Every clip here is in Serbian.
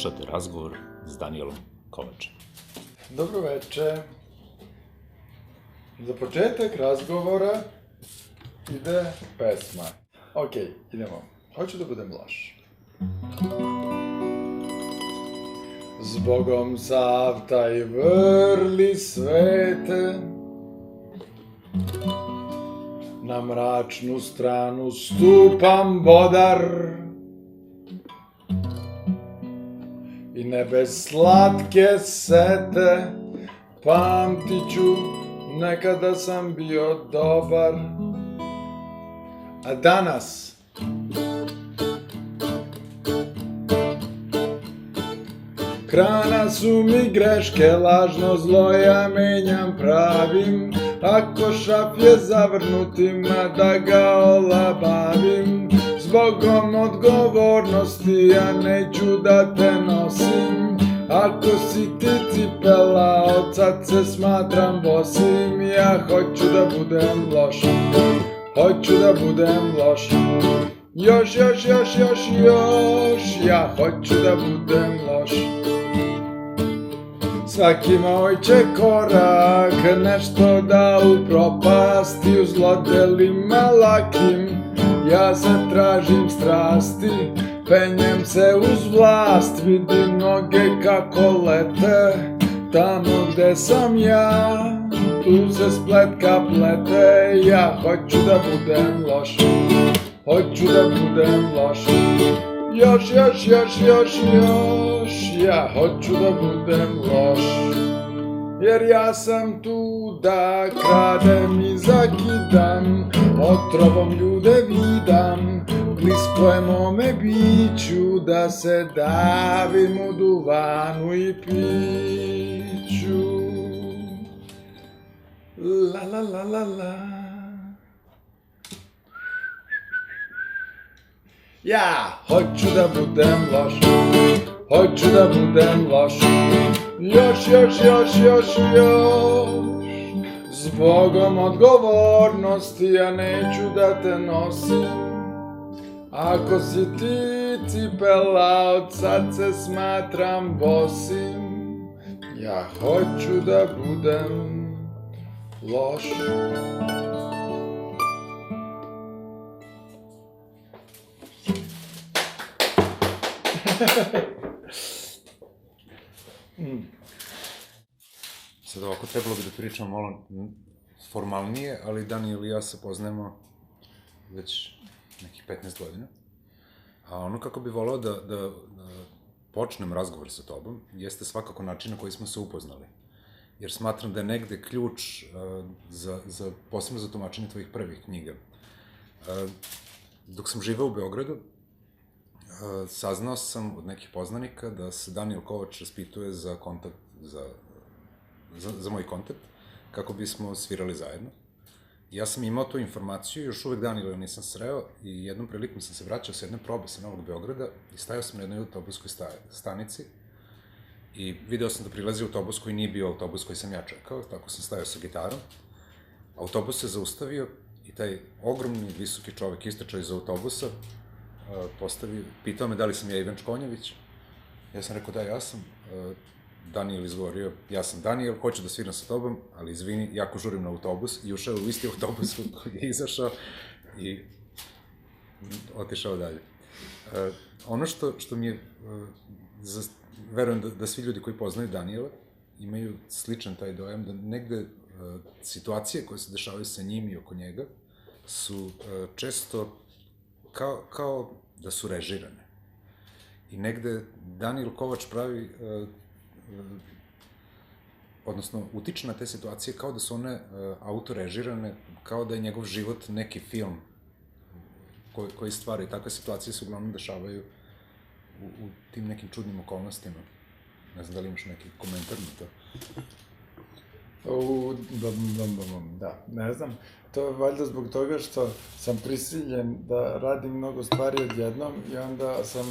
Slušate razgovor s Danijelom Kovačem. Dobro veče. Za početak razgovora ide pesma. Ok, idemo. Hoću da budem loš. Zbogom sav taj vrli svete, na mračnu stranu stupam bodar, i ne bez slatke sete pamtiću, nekada sam bio dobar, a danas krana su mi greške, lažno zlo ja menjam pravim, ako šap je zavrnutima da ga olabavim. Zbogom odgovornosti ja neću da te nosim, ako si ti cipela, od sad se smatram bosim. Ja hoću da budem loš, hoću da budem loš, još, ja hoću da budem loš. Svaki moj će korak nešto da upropasti, u zlodelima lakim ja se tražim strasti, penjem se uz vlast, vidim noge kako lete, tamo gde sam ja, tu se spletka plete. Ja hoću da budem loš, hoću da budem loš, još, ja hoću da budem loš. Jer ja sam tu da kradem i zakidam, otrovom ljude vidam, blisko je mome biću da se davim u duvanu i piću. La la la la la. Ja hoću da budem loš, hoću da budem loš, još, zbogom odgovornosti ja neću da te nosim, ako si ti cipela, od sad se smatram bosim. Ja hoću da budem loš. Sad ovako trebalo bi da pričam malo formalnije, ali Danijel i ja se poznajemo već nekih 15 godina. A ono kako bi volao da počnem razgovor sa tobom jeste svakako način na koji smo se upoznali. Jer smatram da je negde ključ posebno za tumačenje tvojih prvih knjiga. Dok sam živeo u Beogradu, saznao sam od nekih poznanika da se Danijel Kovač raspituje za kontakt, za moj kontakt, kako bismo svirali zajedno. Ja sam imao tu informaciju, još uvek Danijela nisam sreo, i jednom prilikom sam se vraćao sa jedne probe sa Novog Beograda i stajao sam na jednoj autobuskoj stanici i video sam da prilazi autobus koji nije bio autobus koji sam ja čekao, tako sam stajao sa gitarom. Autobus se zaustavio i taj ogromni, visoki čovek istračao iz autobusa, pitao me da li sam ja Ivan Čkonjević. Ja sam rekao da, ja sam. Danijel izgovorio, ja sam Danijel, hoću da sviram sa tobom, ali izvini, jako žurim na autobus, i ušao u isti autobus koji je izašao i otišao dalje. Ono što mi je, verujem da svi ljudi koji poznaju Danijela imaju sličan taj dojam, da negde situacije koje se dešavaju sa njim i oko njega su često kao da su režirane. I negde Danijel Kovač pravi, odnosno utiče na te situacije kao da su one autorežirane, kao da je njegov život neki film koji stvara, i takve situacije se uglavnom dešavaju u tim nekim čudnim okolnostima. Ne znam da li imaš neki komentar na to? Da, ne znam. To je valjda zbog toga što sam prisiljen da radim mnogo stvari odjednom i onda sam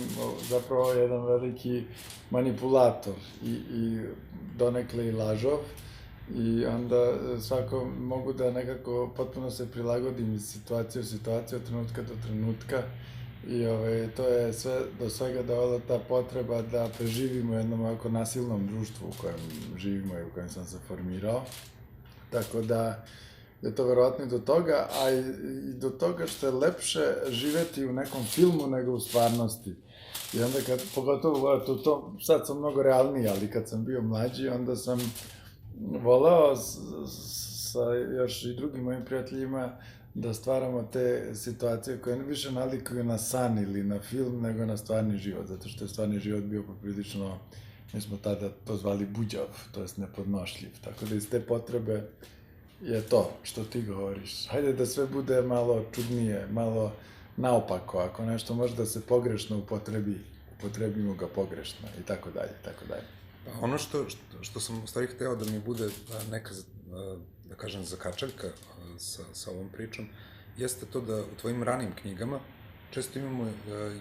zapravo jedan veliki manipulator i donekle i lažov, i onda svako mogu da nekako potpuno se prilagodim iz situacije u situaciju, od trenutka do trenutka, I to je sve do svega dovela ta potreba da preživimo u jednom ovako nasilnom društvu u kojem živimo i u kojem sam se formirao. Tako da je to verovatno i do toga, a i do toga što je lepše živeti u nekom filmu nego u stvarnosti. I onda pogotovo sad sam mnogo realniji, ali kad sam bio mlađi, onda sam voleo sa još i drugim mojim prijateljima da stvaramo te situacije koje ne više nalikuju na san ili na film, nego na stvarni život, zato što je stvarni život bio poprilično, mi smo tada to zvali buđav, to jest nepodnošljiv, tako da iz te potrebe je to što ti govoriš. Hajde da sve bude malo čudnije, malo naopako, ako nešto može da se pogrešno upotrebimo ga pogrešno i tako dalje, tako dalje. Ono što sam u stvari hteo da mi bude neka, da kažem, zakačaljka sa ovom pričom, jeste to da u tvojim ranim knjigama često imamo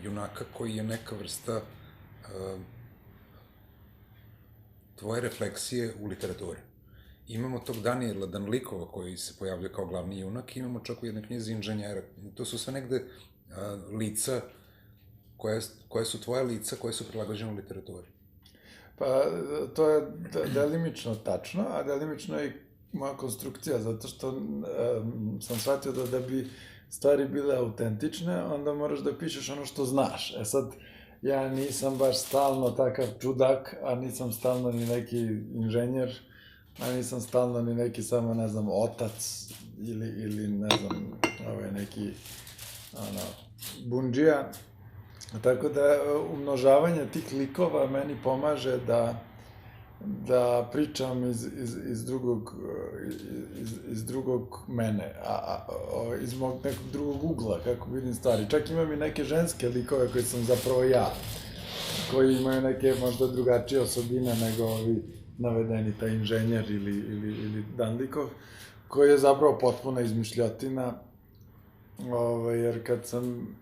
junaka koji je neka vrsta tvoje refleksije u literaturi. Imamo tog Danijela Danlikova koji se pojavlja kao glavni junak, imamo čak u jednoj knjizi inženjera. To su sve negde lica koje su tvoja lica, koje su prilagođene u literaturi. Pa, to je delimično tačno, a delimično je i moja konstrukcija, zato što sam shvatio da bi stvari bile autentične, onda moraš da pišeš ono što znaš. E sad, ja nisam baš stalno takav čudak, a nisam stalno ni neki inženjer, a nisam stalno ni neki samo, ne znam, otac ili ne znam, neki bundžija. Tako da umnožavanje tih likova meni pomaže da pričam iz drugog mene, iz mog nekog drugog ugla, kako vidim stvari. Čak imam i neke ženske likove koji sam zapravo ja, koji imaju neke možda drugačije osobine nego ovi navedeni, taj inženjer ili Danlikov, koji je zapravo potpuna izmišljotina, jer kad sam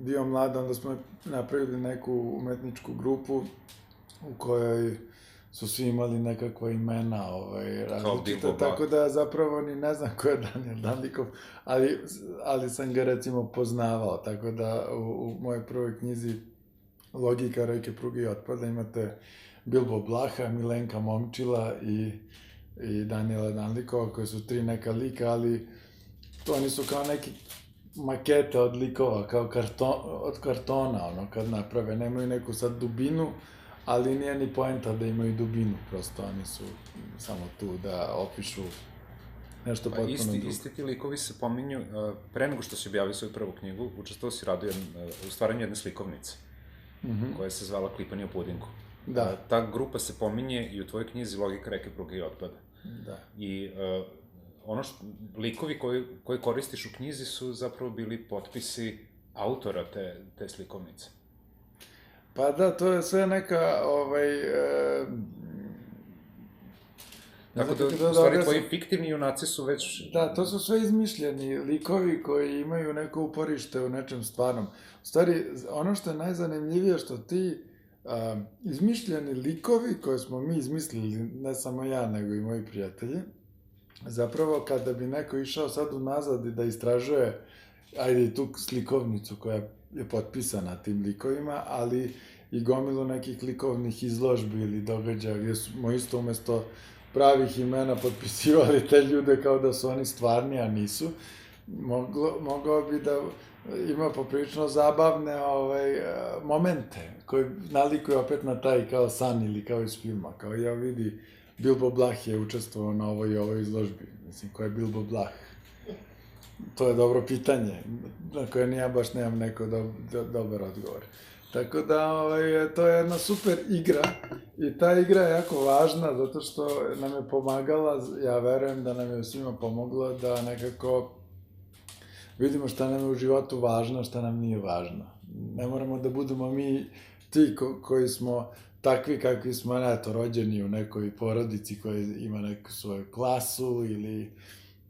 bio mlad, onda smo napravili neku umetničku grupu u kojoj su svi imali nekakva imena različita, tako da zapravo ni ne znam ko je Danijel Danlikov, ali sam ga recimo poznavao, tako da u mojoj prvoj knjizi Logika reke, pruge i otpada imate Bilbo Blaha, Milenka Momčila i Danijela Danlikova, koji su tri neka lika, ali oni su kao neki makete od likova, kao od kartona, kad naprave. Nemaju neku sad dubinu, ali nije ni poenta da imaju dubinu, prosto oni su samo tu da opišu nešto potpuno drugo. Isti ti likovi se pominju, pre nego što si objavio svoju prvu knjigu, učestvovao si radu u stvaranju jedne slikovnice, koja se zvala Klipanje u pudinku. Da. Ta grupa se pominje i u tvojoj knjizi Logika reke, pruge i otpada. Da. I likovi koje koristiš u knjizi su zapravo bili potpisi autora te slikovnice. Pa da, to je sve neka, Tako da, u stvari, tvoji fiktivni junaci su već... Da, to su sve izmišljeni likovi koji imaju neko uporište u nečem stvarnom. U stvari, ono što je najzanimljivije što ti izmišljeni likovi koje smo mi izmislili, ne samo ja, nego i moji prijatelji, zapravo kada bi neko išao sad unazad i da istražuje, ajde i tu slikovnicu koja je potpisana tim likovima, ali i gomilu nekih likovnih izložbi ili događaja gdje smo isto umesto pravih imena potpisivali te ljude kao da su oni stvarni, a nisu, mogao bi da ima poprilično zabavne momente koji nalikuju opet na taj kao san ili kao iz filma. Kao ja vidi, Bilbo Blah je učestvovao na ovoj izložbi. Mislim, ko je Bilbo Blah? To je dobro pitanje, na koje ni ja baš nemam neko dobar odgovor. Tako da, to je jedna super igra i ta igra je jako važna zato što nam je pomagala, ja verujem da nam je svima pomogla da nekako vidimo šta nam je u životu važno, šta nam nije važno. Ne moramo da budemo mi ti koji smo takvi kakvi smo, rođeni u nekoj porodici koja ima neku svoju klasu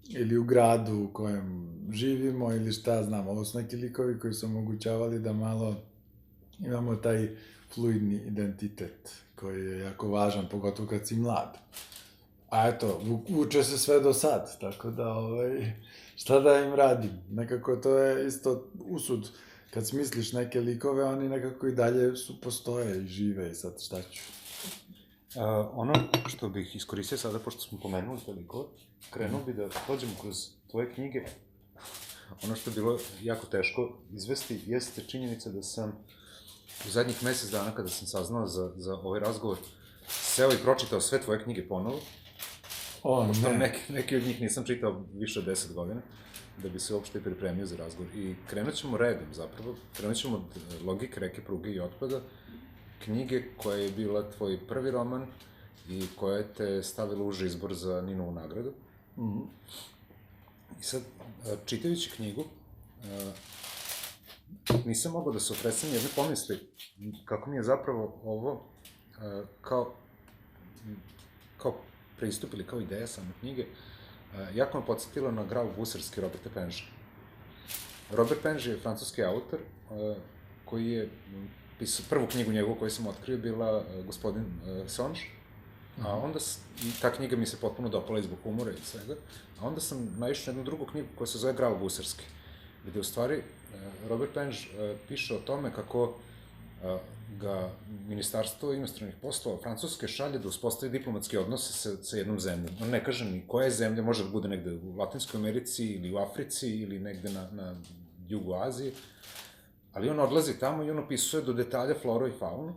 ili u gradu u kojem živimo ili šta znam. Ovo su neki likovi koji su omogućavali da malo imamo taj fluidni identitet koji je jako važan, pogotovo kad si mlad. A eto, vuče se sve do sad, tako da šta da im radim? Nekako to je isto usud. kad smisliš neke likove, oni nekako i dalje postoje i žive i sad šta ću. Ono što bih iskoristio sada, pošto smo pomenuli te likove, krenuo bi da dođemo kroz tvoje knjige. Ono što je bilo jako teško izvesti jeste činjenica da sam u zadnjih mesec dana, kada sam saznao za ovaj razgovor, seo i pročitao sve tvoje knjige ponovo. Neki od njih nisam čitao više od 10 godina, da bi se uopšte pripremio za razgovor. I krenut ćemo redom, zapravo. Krenut ćemo od Logike, Reke, Pruge i otpada, knjige koja je bila tvoj prvi roman i koja je te stavila uži izbor za Ninovu nagradu. I sad, čitajući knjigu, nisam mogao da se opresem jedne pomisli kako mi je zapravo ovo kao pristup ili kao ideja same knjige, jako me podsjetilo na Grav gusarski Roberta Penža. Robert Penž je francuski autor koji je pisao, prvu knjigu njegovu koju sam otkrio bila Gospodin Sonž, a onda, i ta knjiga mi se potpuno dopala i zbog humora i svega, a onda sam naišao jednu drugu knjigu koja se zove Grav gusarski, gde u stvari Robert Penž piše o tome kako ga Ministarstvo inostranih poslova Francuske šalje da uspostavi diplomatske odnose sa jednom zemljom. On ne kaže ni koja je zemlja, može da bude negde u Latinskoj Americi ili u Africi ili negde na jugu Azije, ali on odlazi tamo i on opisuje do detalja floru i faunu,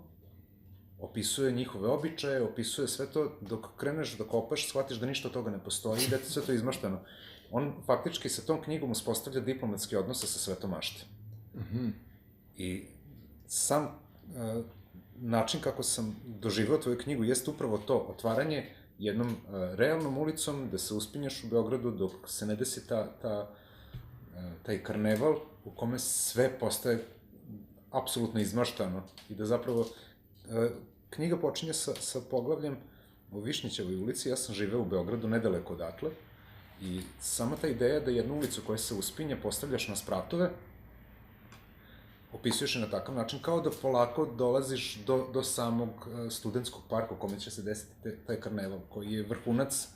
opisuje njihove običaje, opisuje sve to, dok kreneš da kopaš, shvatiš da ništa od toga ne postoji i da je sve to izmašteno. On faktički sa tom knjigom uspostavlja diplomatske odnose sa svetom mašte. I sam način kako sam doživao tvoju knjigu jeste upravo to, otvaranje jednom realnom ulicom, da se uspinješ u Beogradu dok se ne desi taj karneval u kome sve postaje apsolutno izmaštano i da zapravo knjiga počinje sa poglavljem o Višnjićevoj ulici. Ja sam živeo u Beogradu nedaleko odatle i sama ta ideja da jednu ulicu koja se uspinja postavljaš na spratove, opisuješ je na takav način kao da polako dolaziš do samog studentskog parka u kome će se desiti taj karneval, koji je vrhunac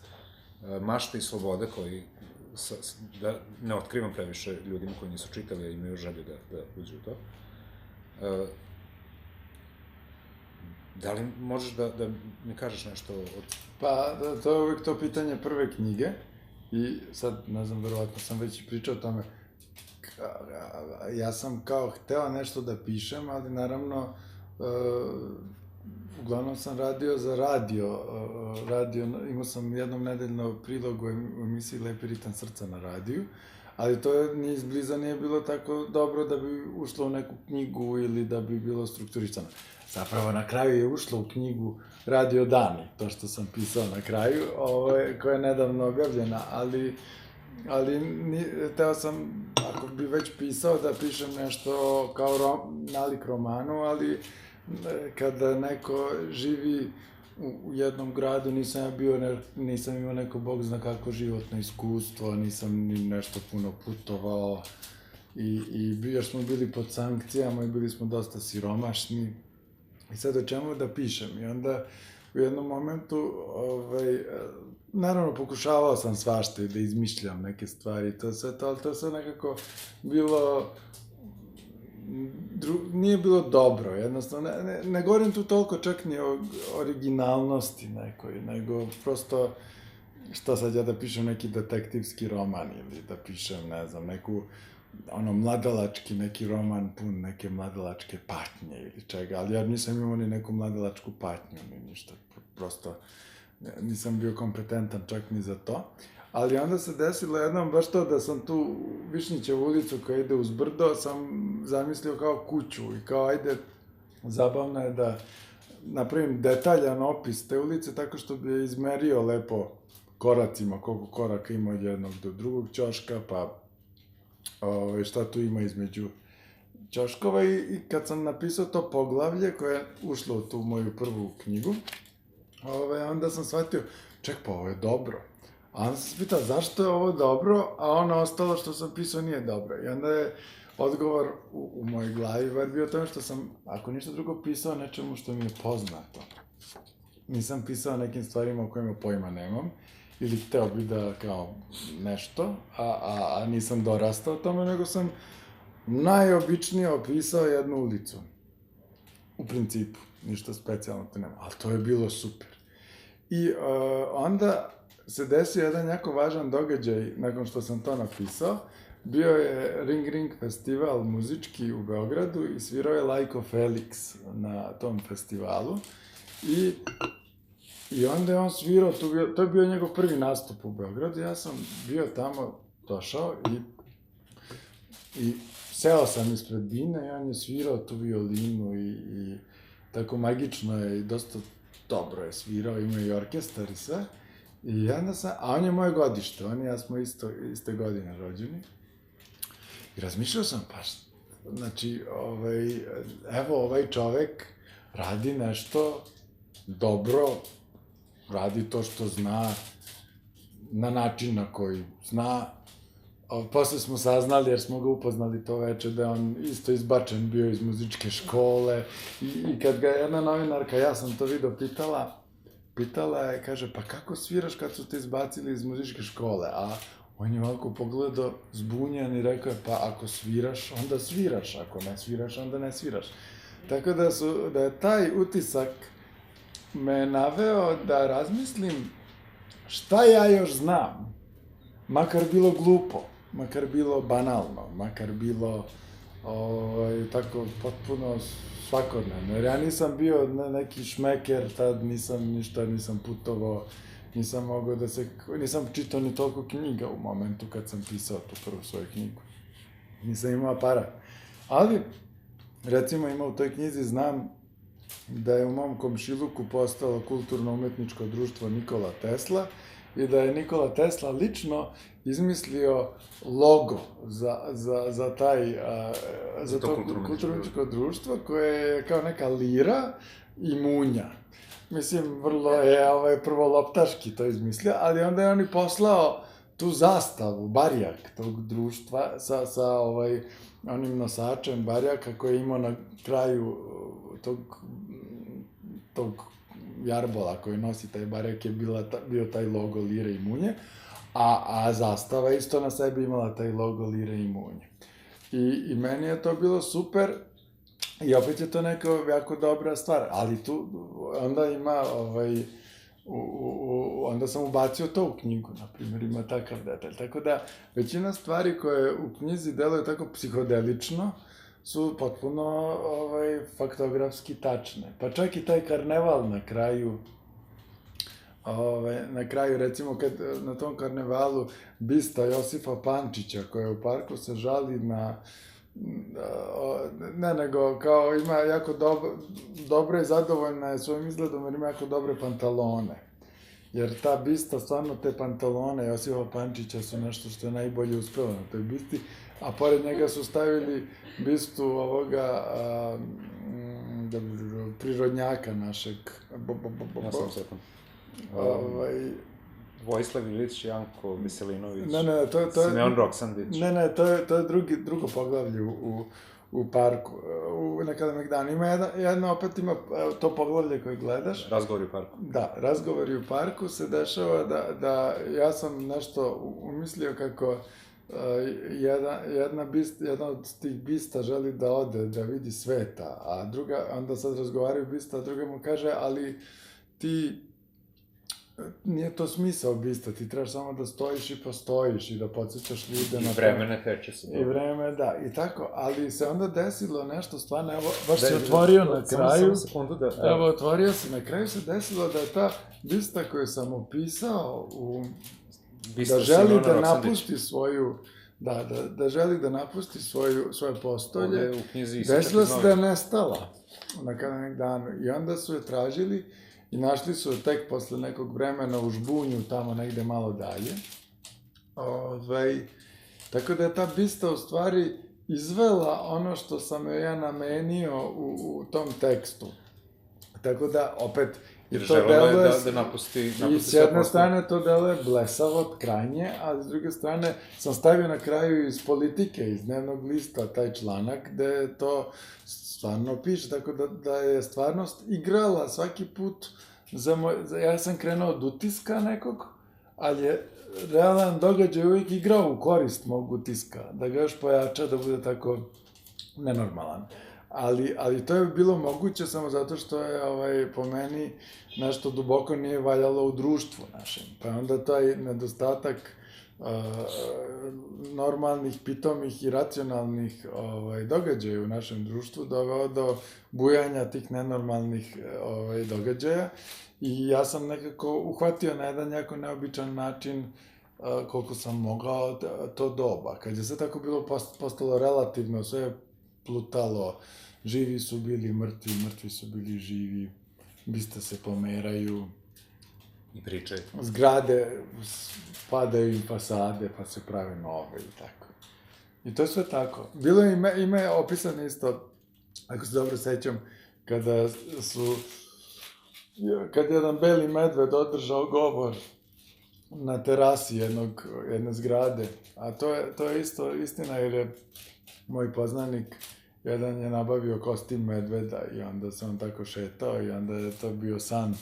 mašte i slobode, koji, da ne otkrivam previše ljudima koji nisu čitali, a imaju želju da uđu u to. Da li možeš da mi kažeš nešto od... Pa, to je uvijek to pitanje prve knjige i sad, ne znam, verovatno sam već i pričao o tome. Ja sam kao hteo nešto da pišem, ali naravno, uglavnom sam radio za radio, imao sam jednom nedeljno prilog u emisiji Lepi ritam srca na radiju, ali to ni izbliza nije bilo tako dobro da bi ušlo u neku knjigu ili da bi bilo strukturisano. Zapravo, na kraju je ušlo u knjigu Radio Dani, to što sam pisao na kraju, koja je nedavno objavljena, ali teo sam, ako bi već pisao, da pišem nešto kao nalik romanu, ali kada neko živi u jednom gradu, nisam imao neko bog zna kako životno iskustvo, nisam ni nešto puno putovao i još smo bili pod sankcijama i bili smo dosta siromašni. I sad o čemu da pišem? I onda u jednom momentu, naravno pokušavao sam svašta i da izmišljam neke stvari, ali to sve nekako bilo, nije bilo dobro, jednostavno, ne govorim tu toliko čak ni o originalnosti nekoj, nego prosto, što sad ja da pišem neki detektivski roman ili da pišem, ne znam, neku, mladalački neki roman pun neke mladalačke patnje ili čega, ali ja nisam imao ni neku mladalačku patnju, ni ništa, prosto nisam bio kompetentan čak ni za to, ali onda se desilo jednom baš to da sam tu Višnjićevu ulicu koja ide uz brdo, sam zamislio kao kuću i kao ajde, zabavno je da napravim detaljan opis te ulice tako što bi je izmerio lepo koracima, koliko koraka ima od jednog do drugog ćoška, pa šta tu ima između ćoškova i kad sam napisao to poglavlje koje je ušlo u tu moju prvu knjigu, onda sam shvatio, ček, pa ovo je dobro. A onda sam se pitao zašto je ovo dobro, a ono ostalo što sam pisao nije dobro. I onda je odgovor u mojoj glavi bar bio tome što sam, ako ništa drugo, pisao nečemu što mi je poznato. Nisam pisao nekim stvarima o kojima pojma nemam, ili hteo bi da kao nešto, a nisam dorastao tome, nego sam najobičnije opisao jednu ulicu. U principu, ništa specijalno to nema, ali to je bilo super. I onda se desio jedan jako važan događaj nakon što sam to napisao. Bio je Ring Ring festival muzički u Beogradu i svirao je Lajko Felix na tom festivalu. I onda je on svirao, to je bio njegov prvi nastup u Beogradu, ja sam bio tamo, došao i seo sam ispred bine i on je svirao tu violinu i tako magično je i dosta dobro je svirao, ima i orkestar i sve. I onda sam, a on je moje godište, on i ja smo iste godine rođeni. I razmišljao sam, pa znači, evo ovaj čovek radi nešto dobro, radi to što zna, na način na koji zna. Posle smo saznali, jer smo ga upoznali to veče, da je on isto izbačen bio iz muzičke škole. I kad ga jedna novinarka, ja sam to video, pitala je, kaže, pa kako sviraš kad su te izbacili iz muzičke škole? A on je ovako pogledao zbunjen i rekao je, pa ako sviraš, onda sviraš, ako ne sviraš, onda ne sviraš. Tako da je taj utisak me naveo da razmislim šta ja još znam, makar bilo glupo, makar bilo banalno, makar bilo tako potpuno svakodnevno. Jer ja nisam bio neki šmeker, tad nisam putovao, nisam čitao ni toliko knjiga u momentu kad sam pisao tu prvu svoju knjigu. Nisam imao aparat. Ali, recimo, u toj knjizi znam da je u mom komšiluku postalo kulturno-umetničko društvo Nikola Tesla i da je Nikola Tesla lično izmislio logo za to kulturno-umetničko društvo koje je kao neka lira i munja. Mislim, vrlo je prvo loptaški to izmislio, ali onda je on i poslao tu zastavu, barjak tog društva sa onim nosačem barjaka koji je imao na kraju tog jarbola koji nosi taj barjak je bio taj logo lire i munje, a zastava isto na sebi imala taj logo lire i munje. I meni je to bilo super i opet je to neka jako dobra stvar, ali tu onda ima onda sam ubacio to u knjigu, na primjer, ima takav detalj. Tako da, većina stvari koje u knjizi deluju tako psihodelično su potpuno faktografski tačne. Pa čak i taj karneval na kraju, recimo, kad na tom karnevalu bista Josifa Pančića, koja je u parku, se žali kao ima jako dobro i zadovoljna je svojim izgledom, jer ima jako dobre pantalone. Jer ta bista, stvarno te pantalone Josifa Pančića su nešto što je najbolje uspelo na toj bisti, a pored njega su stavili bistu ovoga prirodnjaka našeg. Ja sam sepan. Vojislav Ilić, Janko Veselinović, Simeon Roksandić. Ne, to je drugo poglavlje u parku, na Kalemegdanu. Opet ima to poglavlje koje gledaš. Razgovori u parku. Da, razgovori u parku se dešava da ja sam nešto umislio kako jedna od tih bista želi da ode, da vidi sveta, a druga, onda sad razgovaraju bista, a druga mu kaže, ali ti nije to smisao bista, ti trebaš samo da stojiš i postojiš i da podsjećaš ljude na to. I vreme ne teče se. I vreme, da, i tako, ali se onda desilo nešto stvarno, evo, baš se otvorio na kraju. Samo sekundu da... Evo, otvorio se, na kraju se desilo da je ta bista koju sam opisao da želi da napusti svoju... Da želi da napusti svoje postolje, desilo se da je nestala na Kalemegdanu i onda su je tražili i našli su je tek posle nekog vremena u Žbunju, tamo negde malo dalje. Tako da je ta bista u stvari izvela ono što sam joj ja namenio u tom tekstu. Tako da, opet, jer želelo je da napusti i s jedne strane to deluje blesavo, krajnje, a s druge strane sam stavio na kraju iz Politike, iz Dnevnog lista, taj članak, gde to stvarno piše, tako da je stvarnost igrala svaki put ja sam krenuo od utiska nekog, ali je realan događaj uvijek igrao u korist mog utiska, da ga još pojača, da bude tako nenormalan. Ali to je bilo moguće samo zato što je po meni nešto duboko nije valjalo u društvu našem. Pa onda taj nedostatak normalnih, pitomih i racionalnih događaja u našem društvu doveo do bujanja tih nenormalnih događaja i ja sam nekako uhvatio na jedan jako neobičan način koliko sam mogao to doba. Kad je sve tako bilo postalo relativno, sve je plutalo, živi su bili mrtvi, mrtvi su bili živi, biste se pomeraju. I pričaju. Zgrade padaju i fasade, pa se prave nove i tako. I to je sve tako. Bilo je opisano isto, ako se dobro sećam, kad je jedan beli medved održao govor na terasi jedne zgrade, a to je isto istina jer je moj poznanik jedan je nabavio kostim medveda i onda se on tako šetao i onda je to bio san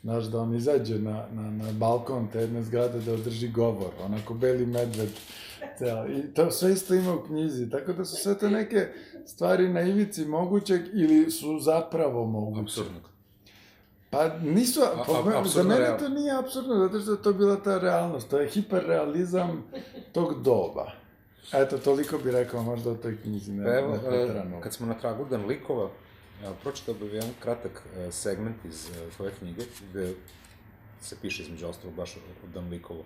znaš, da on izađe na balkon te jedne zgrade da održi govor, onako beli medved. I to sve isto ima u knjizi, tako da su sve to neke stvari na ivici mogućeg ili su zapravo moguće. Apsurdno. Pa nisu, za mene to nije apsurdno, zato što je to bila ta realnost, to je hiperrealizam tog doba. Eto, toliko bi rekao možda o toj knjizi, ne preterano. Kad smo na tragu Danlikova, pročitao bih jedan kratak segment iz tvoje knjige, gde se piše između ostalog baš o Danlikovu.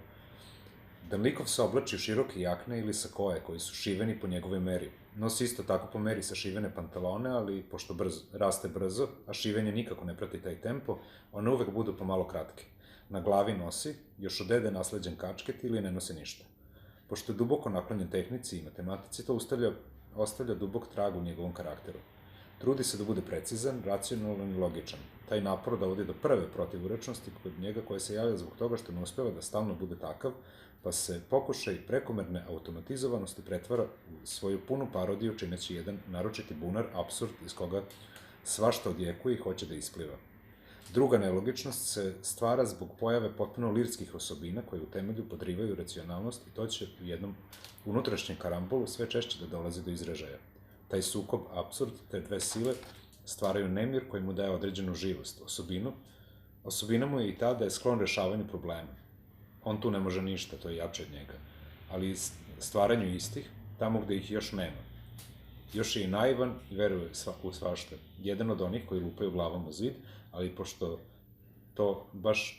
Danlikov se oblači u široke jakne ili sakoje koji su šiveni po njegovoj meri. Nosi isto tako po meri sašivene pantalone, ali pošto raste brzo, a šivenje nikako ne prati taj tempo, one uvek budu pomalo kratke. Na glavi nosi, još od dede nasleđen kačket ili ne nosi ništa. Pošto je duboko naklonjen tehnici i matematici, to ostavlja dubok trag u njegovom karakteru. Trudi se da bude precizan, racionalan i logičan. Taj napor dovodi do prve protivurečnosti kod njega koja se javlja zbog toga što ne uspeva da stalno bude takav, pa se pokušaj prekomerne automatizovanosti pretvara u svoju punu parodiju, čineći jedan naročiti bunar, apsurd iz koga svašta odjekuje i hoće da ispliva. Druga nelogičnost se stvara zbog pojave potpuno lirskih osobina koje u temelju podrivaju racionalnost i to će u jednom unutrašnjem karambolu sve češće da dolazi do izražaja. Taj sukob, apsurd, te dve sile stvaraju nemir koji mu daje određenu živost, osobinu. Osobina mu je i ta da je sklon rešavanju problema. On tu ne može ništa, to je jače od njega. Ali stvaranju istih, tamo gde ih još nema. Još je i naivan i veruje u svašta. Jedan od onih koji lupaju glavom u zid, ali pošto to baš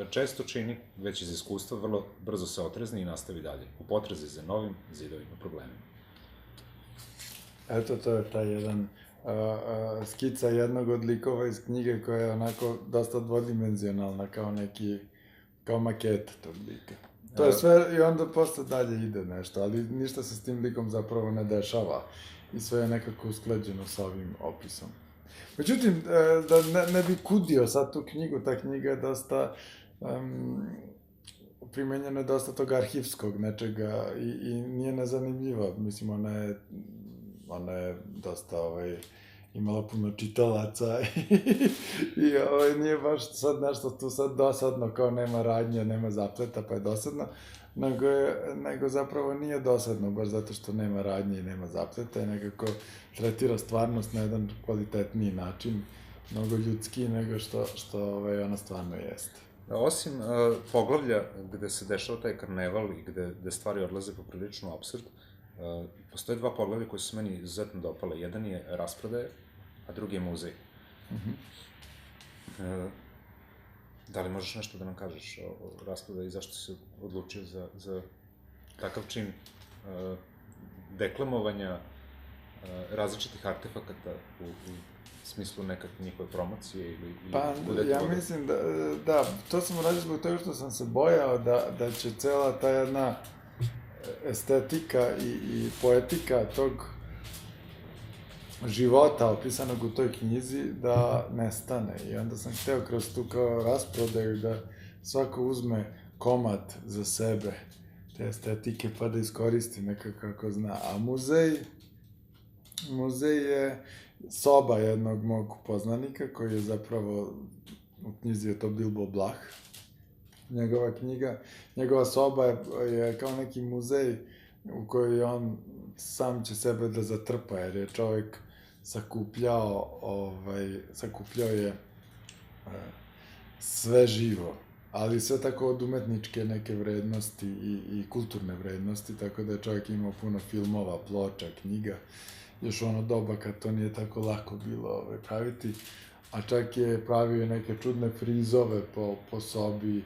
često čini, već iz iskustva vrlo brzo se otrezni i nastavi dalje, u potrazi za novim zidovima problemima. Eto, to je taj jedan skica jednog od likova iz knjige koja je onako dosta dvodimenzionalna, kao maketa tog lika. To je sve i onda posle dalje ide nešto, ali ništa se s tim likom zapravo ne dešava i sve je nekako usklađeno sa ovim opisom. Međutim, da ne bi kudio sad tu knjigu, ta knjiga je dosta primenjena je dosta tog arhivskog nečega i nije nezanimljiva, mislim, ona je dosta imala puno čitalaca i nije baš sad nešto tu sad dosadno, kao nema radnje, nema zapleta, pa je dosadno, nego zapravo nije dosadno, baš zato što nema radnje i nema zapleta i nekako tretira stvarnost na jedan kvalitetniji način, mnogo ljudskiji nego što ona stvarno jeste. Osim poglavlja gde se dešava taj karneval i gde stvari odlaze poprilično apsurd, postoje dva poglavlja koji su meni izuzetno dopale. Jedan je rasprodaje, a drugi je muzej. Da li možeš nešto da nam kažeš o rasprodaji i zašto si odlučio za takav čin deklamovanja različitih artefakata u smislu nekakve njihove promocije ili... Pa, ja mislim da, to sam uradio zbog toga što sam se bojao da će cela ta jedna estetika i poetika tog života opisanog u toj knjizi da nestane. I onda sam hteo kroz tu kao rasprodaju da svako uzme komad za sebe te estetike pa da iskoristi nekako kako zna. A muzej je soba jednog mog poznanika koji je zapravo u knjizi je to Bilbo Blah. njegova knjiga, njegova soba je kao neki muzej u kojoj on sam će sebe da zatrpa, jer je čovjek sakupljao je sve živo, ali sve tako od umetničke neke vrednosti i kulturne vrednosti, tako da je čovjek imao puno filmova, ploča, knjiga, još u ono doba kad to nije tako lako bilo praviti, a čak je pravio neke čudne frizove po sobi,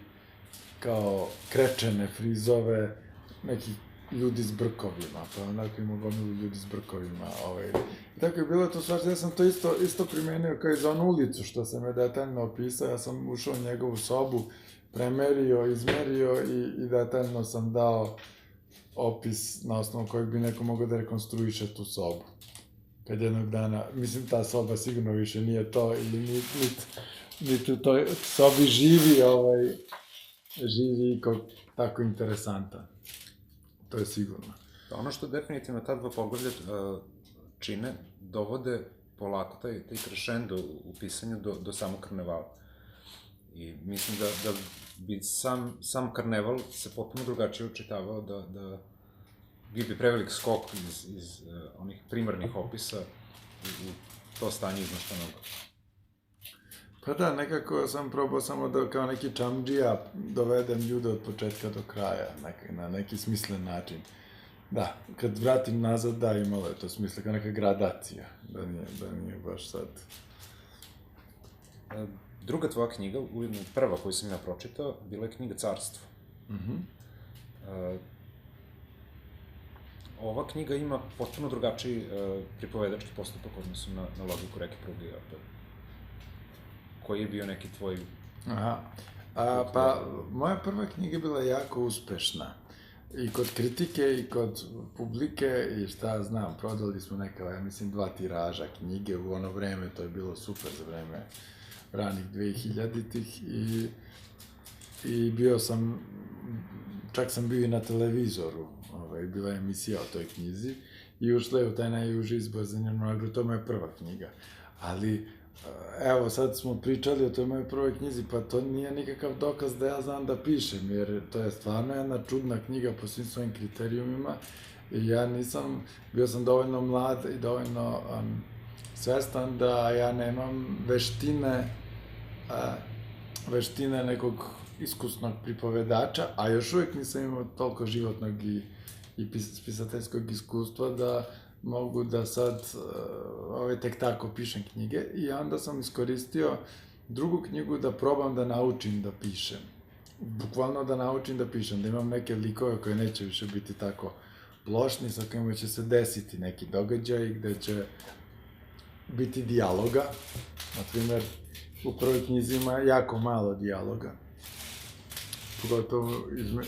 kao krečene frizove, nekih ljudi s brkovima, pa onako imao gomilu ljudi s brkovima. I tako je bilo to svašta, ja sam to isto primenio kao i za onu ulicu što sam je detaljno opisao, ja sam ušao u njegovu sobu, premerio, izmerio i detaljno sam dao opis na osnovu kojeg bi neko mogao da rekonstruiše tu sobu. Kad jednog dana, mislim, ta soba sigurno više nije to, ili niti u toj sobi živi tako interesantan. To je sigurno. Ono što definitivno ta dva poglavlja čine, dovode polako taj crescendo u pisanju do samog karnevala. I mislim da bi sam karneval se potpuno drugačije očitavao da bio bi prevelik skok iz onih primarnih opisa u to stanje iznoštenog. Pa da, nekako sam probao samo da kao neki čamdžija dovedem ljude od početka do kraja, na neki smislen način. Da, kad vratim nazad, da, imalo je to smisla, kao neka gradacija, da nije baš sad. Druga tvoja knjiga, ujedno prva koju sam ja pročitao, bila je knjiga Carstvo. Ova knjiga ima potpuno drugačiji pripovedački postupak odnosu na logiku Reke pruge. Koji je bio neki tvoj... Pa, moja prva knjiga bila jako uspešna. I kod kritike, i kod publike, i šta znam, prodali smo neka, ja mislim, 2 tiraža knjige u ono vreme, to je bilo super za vreme ranih 2000-ih i bio sam, čak sam bio i na televizoru, bila je emisija o toj knjizi i ušla je u taj najuži izbor za njenu nagradu, to je moja prva knjiga. Ali, evo, sad smo pričali o toj mojoj prvoj knjizi, pa to nije nikakav dokaz da ja znam da pišem, jer to je stvarno jedna čudna knjiga po svim svojim kriterijumima i ja bio sam dovoljno mlad i dovoljno svestan da ja nemam veštine nekog iskusnog pripovedača, a još uvijek nisam imao toliko životnog i pisateljskog iskustva da mogu da sad tek tako pišem knjige i onda sam iskoristio drugu knjigu da probam da naučim da pišem. Bukvalno da naučim da pišem, da imam neke likove koje neće više biti tako plošni, sa kojima će se desiti neki događaj gde će biti dijaloga. Naprimer, u prvoj knjizi ima jako malo dijaloga. Pogotovo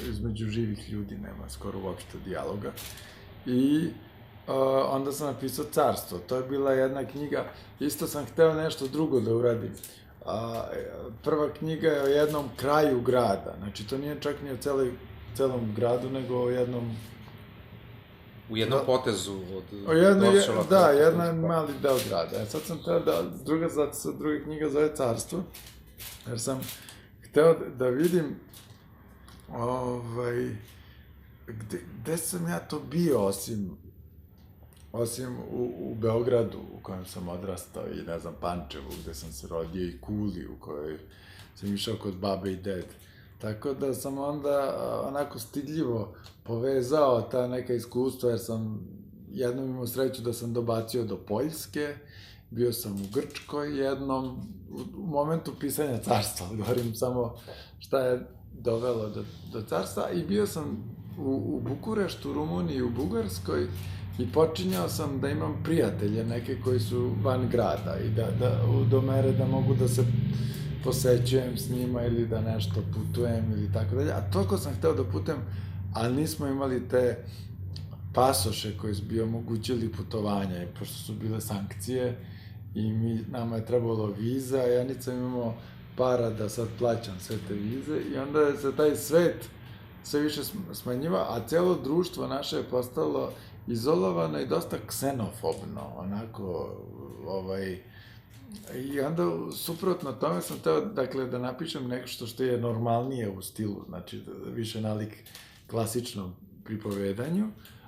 između živih ljudi nema skoro uopšte dijaloga. I onda sam napisao Carstvo. To je bila jedna knjiga, isto sam hteo nešto drugo da uradim. Prva knjiga je o jednom kraju grada, znači to nije čak ni o celom gradu, nego o jednom... U jednom potezu od Dorčola. Da, jedan mali deo grada. Sad sam hteo zato se druga knjiga zove Carstvo, jer sam hteo da vidim gde sam ja to bio, osim u Beogradu, u kojem sam odrastao, i ne znam, Pančevu, gde sam se rodio, i Kuli, u kojoj sam išao kod babe i dede. Tako da sam onda onako stidljivo povezao ta neka iskustva, jer sam jednom imao sreću da sam dobacio do Poljske, bio sam u Grčkoj jednom, u momentu pisanja Carstva, govorim samo šta je dovelo do Carstva, i bio sam u Bukureštu, Rumuniji, u Bugarskoj, i počinjao sam da imam prijatelje neke koji su van grada i do mere da mogu da se posećujem s njima ili da nešto putujem ili tako dalje. A toliko sam hteo da putujem, ali nismo imali te pasoše koji bi omogućili putovanje, pošto su bile sankcije i nama je trebalo viza, ja nisam imao para da sad plaćam sve te vize i onda je se taj svet sve više smanjiva, a celo društvo naše je postalo izolovano i dosta ksenofobno, onako, I onda, suprotno tome sam teo, dakle, da napišem nešto što je normalnije u stilu, znači, više nalik klasičnom pripovedanju,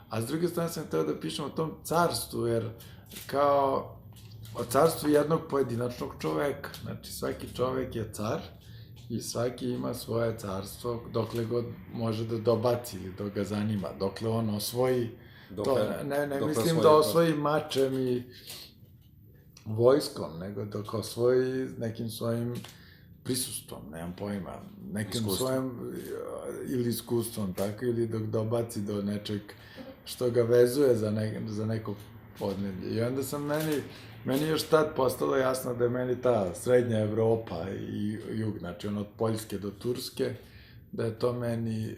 a s druge strane sam teo da pišem o tom carstvu, jer kao o carstvu jednog pojedinačnog čoveka, znači, svaki čovek je car i svaki ima svoje carstvo dokle god može da dobaci ili dok ga zanima, dokle on osvoji to, ne mislim da osvoji mačem i vojskom, nego dok osvoji nekim svojim prisustvom, nemam pojma, nekim svojim ili iskustvom, tako, ili dok dobaci do nečeg što ga vezuje za neko podneblje. I onda sam meni još tad postalo jasno da je meni ta srednja Evropa i jug, znači od Poljske do Turske, da je to meni,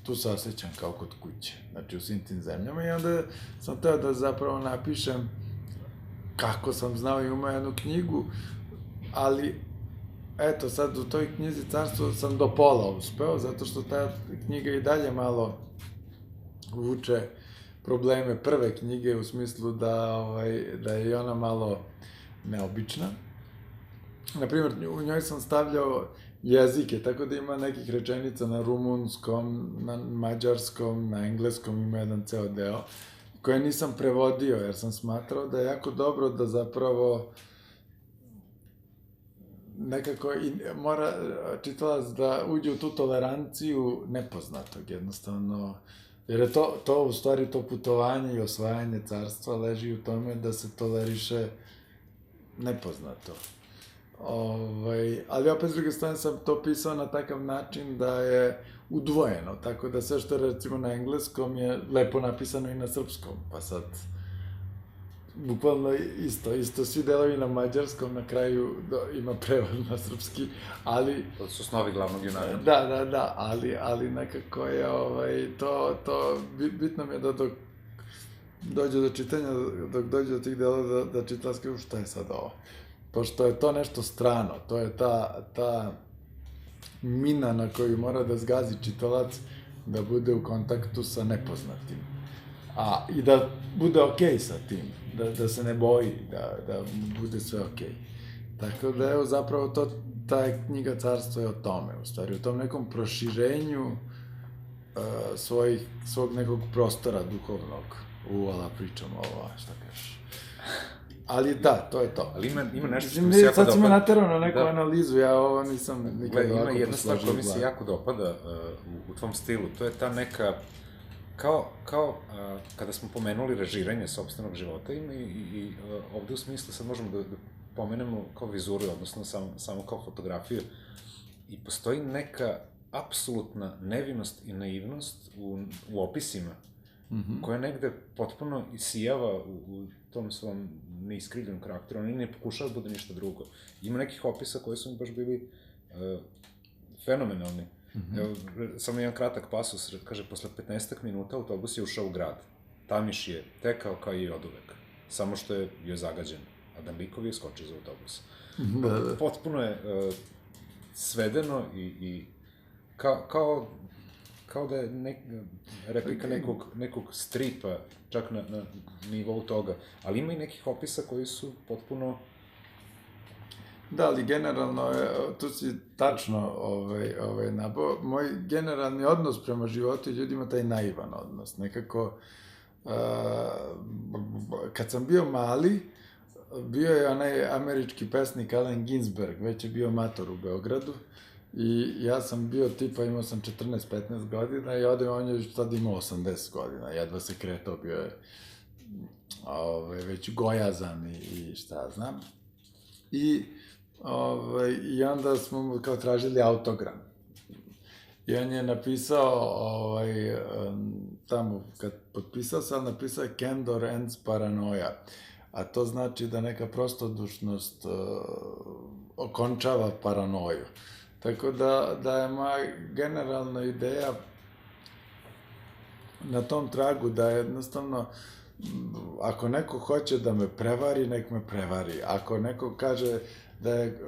tu se osjećam kao kod kuće, znači u svim tim zemljama, i onda sam teo da zapravo napišem kako sam znao i umao jednu knjigu, ali eto, sad u toj knjizi Carstvo sam do pola uspeo, zato što ta knjiga i dalje malo vuče probleme prve knjige, u smislu da je i ona malo neobična. Naprimjer, u njoj sam stavljao jezike, tako da ima nekih rečenica na rumunskom, na mađarskom, na engleskom, ima jedan ceo deo, koje nisam prevodio, jer sam smatrao da je jako dobro da zapravo nekako mora čitalac da uđe u tu toleranciju nepoznatog, jednostavno, jer je to u stvari to putovanje i osvajanje carstva leži u tome da se toleriše nepoznato. Ali opet s druge strane sam to pisao na takav način da je udvojeno, tako da sve što je recimo na engleskom je lepo napisano i na srpskom, pa sad bukvalno isto svi delovi na mađarskom, na kraju ima prevod na srpski, ali... To su snovi glavnog junaka. Da, ali nekako je to bitno mi je da dok dođe do čitanja, dok dođe do tih delova da čitalac kaže šta je sad ovo. Pošto je to nešto strano, to je ta mina na koju mora da zgazi čitalac da bude u kontaktu sa nepoznatim. I da bude okej sa tim, da se ne boji, da bude sve okej. Tako da evo zapravo ta knjiga Carstvo je o tome, u stvari, o tom nekom proširenju svog nekog prostora duhovnog. Uvala, pričam ovo, šta kažeš. Ali da, to je to. Ali ima nešto što mi se jako dopada. Sad si me naterao na neku analizu, ja ovo nisam nikad ovako posložio. Ima jedna stvar koja mi se jako dopada u tvom stilu, to je ta neka, kao kada smo pomenuli režiranje sopstvenog života, ima i ovde u smislu sad možemo da pomenemo kao vizuru, odnosno samo kao fotografiju, i postoji neka apsolutna nevinost i naivnost u opisima, koja negde potpuno isijava u tom svom neiskrivljenom karakteru, on ne pokušava da bude ništa drugo. Ima nekih opisa koji su mi baš bili fenomenalni. Evo, samo jedan kratak pasus, kaže, posle 15 minuta autobus je ušao u grad. Tamiš je tekao kao i oduvek, samo što je bio zagađen, a Dambikov je skočio za autobus. Potpuno je svedeno i kao da je replika nekog stripa, čak na nivou toga, ali ima i nekih opisa koji su potpuno... Da, ali generalno, tu si tačno nabao, moj generalni odnos prema životu i ljudima taj naivan odnos, nekako, kad sam bio mali, bio je onaj američki pesnik Allen Ginsberg, već je bio mator u Beogradu, i ja sam bio tipa, imao sam 14-15 godina i on je sad imao 80 godina, jedva se kretao, bio je već gojazan i šta znam. I onda smo mu kao tražili autogram. I on je napisao, tamo, kad potpisao sam, napisao je Candor ends paranoia. A to znači da neka prostodušnost okončava paranoju. Tako da je moja generalna ideja na tom tragu da jednostavno, ako neko hoće da me prevari, nek me prevari. Ako neko kaže da je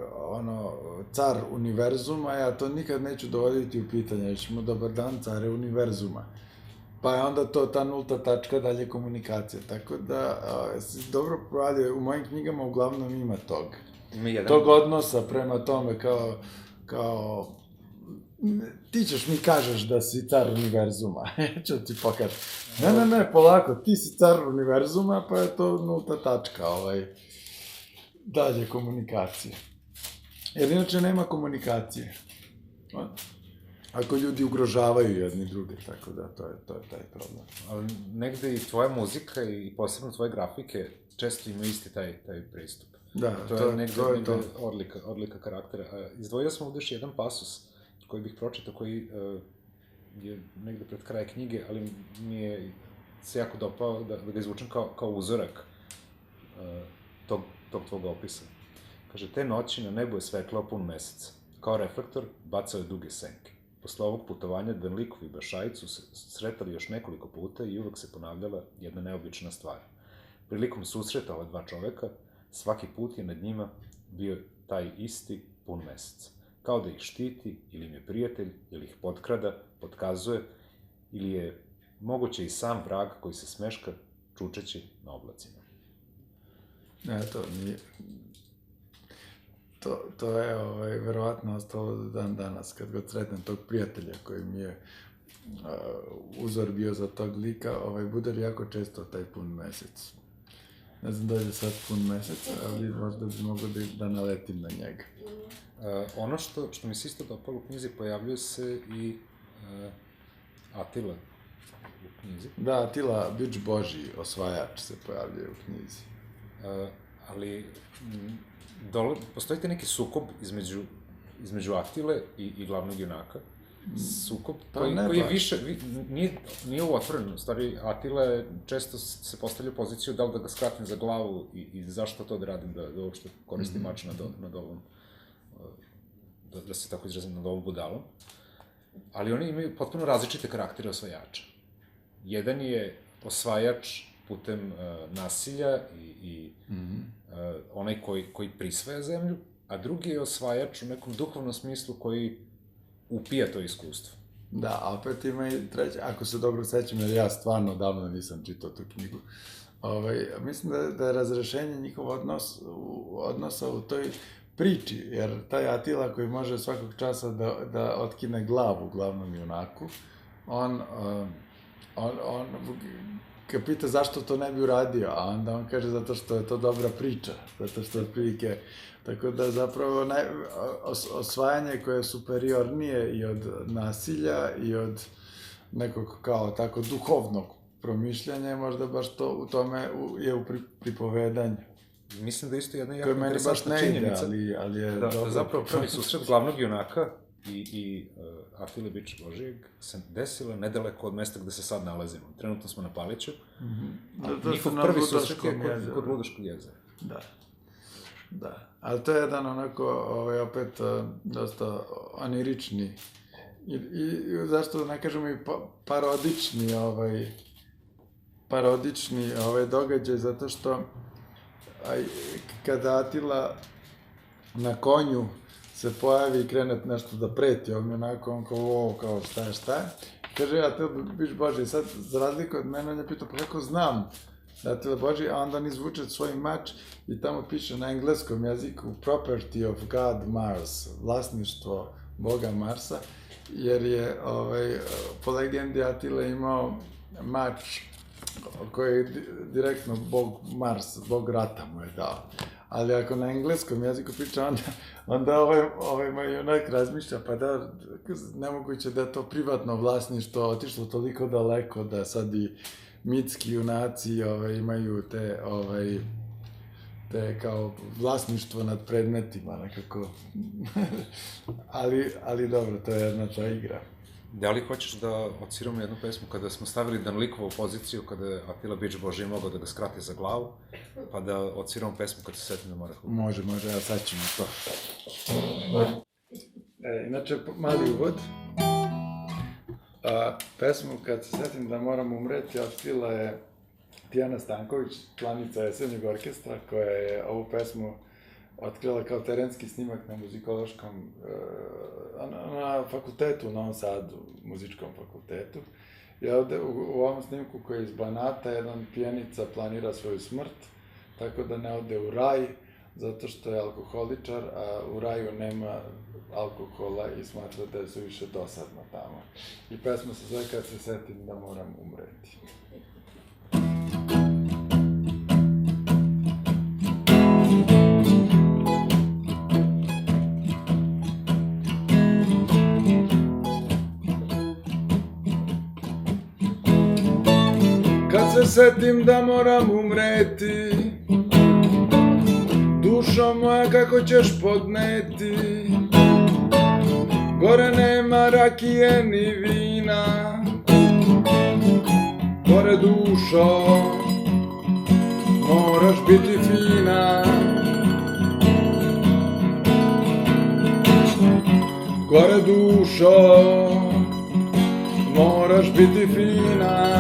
car univerzuma, ja to nikad neću dovoditi u pitanje. Reći mu, dobar dan, care univerzuma. Pa je onda to ta nulta tačka dalje komunikacija, tako da si dobro proradio, u mojim knjigama uglavnom ima tog. Tog odnosa prema tome kao ti ćeš mi kažeš da si car univerzuma, ću ti pokati. Ne, polako, ti si car univerzuma, pa je to nulta tačka, dalje komunikacije. Jer inače nema komunikacije. Ako ljudi ugrožavaju jedni druge, tako da to je taj problem. Ali negde i tvoja muzika i posebno tvoje grafike često imaju isti taj pristup. Da, to je negde odlika karaktera. Izdvojio sam ovdje još jedan pasus koji bih pročitao, koji je negde pred kraj knjige, ali mi je se jako dopao da ga izvučem kao uzorak tog tvog opisa. Kaže, te noći na nebu je svetlao pun mesec. Kao reflektor bacao je duge senke. Posle ovog putovanja Danlikov i Bašajić su se sretali još nekoliko puta i uvek se ponavljala jedna neobična stvar. Prilikom susreta ova dva čoveka, svaki put je nad njima bio taj isti pun mesec. Kao da ih štiti, ili im je prijatelj, ili ih potkrada, potkazuje, ili je moguće i sam vrag koji se smeška čučeći na oblacima. To nije... To je verovatno ostalo do dan danas, kad god sretnem tog prijatelja koji mi je uzor bio za tog lika, bude li jako često taj pun mesec. Ne znam da je sad pun mesec, ali možda bi mogo da naletim na njega. Ono što mi se isto dopalo u knjizi, pojavljuje se i Atila u knjizi. Da, Atila, bič Božji, osvajač, se pojavljuje u knjizi. Ali postoji te neki sukob između Atile i glavnog junaka. Sukob koji je više, nije u otvorenu. U stvari, Atila često se postavlja u poziciju da li da ga skratim za glavu i zašto to da radim, da uopšte koristim mač nad ovom, da se tako izrazim, nad ovom budalom. Ali oni imaju potpuno različite karaktere osvajača. Jedan je osvajač putem nasilja i onaj koji prisvaja zemlju, a drugi je osvajač u nekom duhovnom smislu koji upija to iskustvo. Da, a opet ima i treće, ako se dobro sećam, jer ja stvarno davno nisam čitao tu knjigu, mislim da je razrešenje njihov odnosa u toj priči, jer taj Atila koji može svakog časa da otkine glavu glavnom junaku, on kad pita zašto to ne bi uradio, a onda on kaže zato što je to dobra priča, zato što otprilike, tako da zapravo osvajanje koje je superiornije i od nasilja i od nekog kao tako duhovnog promišljanja, možda baš to u tome je u pripovedanju. Mislim da isto jedna jako interesantna činjenica, da zapravo prvi susret glavnog junaka i Atile bič Božijeg se desila nedaleko od mesta gde se sad nalazimo. Trenutno smo na Paliću, a njihov prvi susret je kod Ludaškog jezera. Da, ali to je jedan onako, opet, dosta onirični i zašto ne kažemo i parodični događaj, zato što kada Atila na konju se pojavi i krene nešto da preti, on kao šta je, kaže Atila bič Božji, sad za razliku od mene on je pitao, pa kako znam da Atila Božji, a onda on izvuče svoj mač i tamo piše na engleskom jeziku property of God Mars, vlasništvo Boga Marsa, jer je po legendi Atila imao mač koji je direktno Bog Mars, Bog rata mu je dao. Ali ako na engleskom jeziku priča, onda moj junak razmišlja, pa da, nemoguće da je to privatno vlasništvo otišlo toliko daleko da sad i mitski junaci imaju te kao vlasništvo nad predmetima nekako. Ali dobro, to je jedna ta igra. Da li hoćeš da odsviramo jednu pesmu kada smo stavili Danlikovu poziciju, kada je Atila bič Božji mogao da ga skrati za glavu, pa da odsviramo pesmu kad se setim da mora humiti? Može, ja sad ćemo to. Inače, mali uvod. Pesmu kad se setim da moram umreti odsvila je Tijana Stanković, članica Jesenjeg orkestra, koja je ovu pesmu otkrila kao terenski snimak na muzikološkom, na fakultetu u Novom Sadu, muzičkom fakultetu. I ovde u ovom snimku koji je iz Banata, jedan pijanica planira svoju smrt, tako da ne ode u raj, zato što je alkoholičar, a u raju nema alkohola i smatra da je suviše dosadno tamo. I pesma se zove Kad se setim da moram umreti. Kad se setim da moram umreti, dušo moja kako ćeš podneti, gore nema rakije ni vina, gore dušo moraš biti fina, gore dušo moraš biti fina.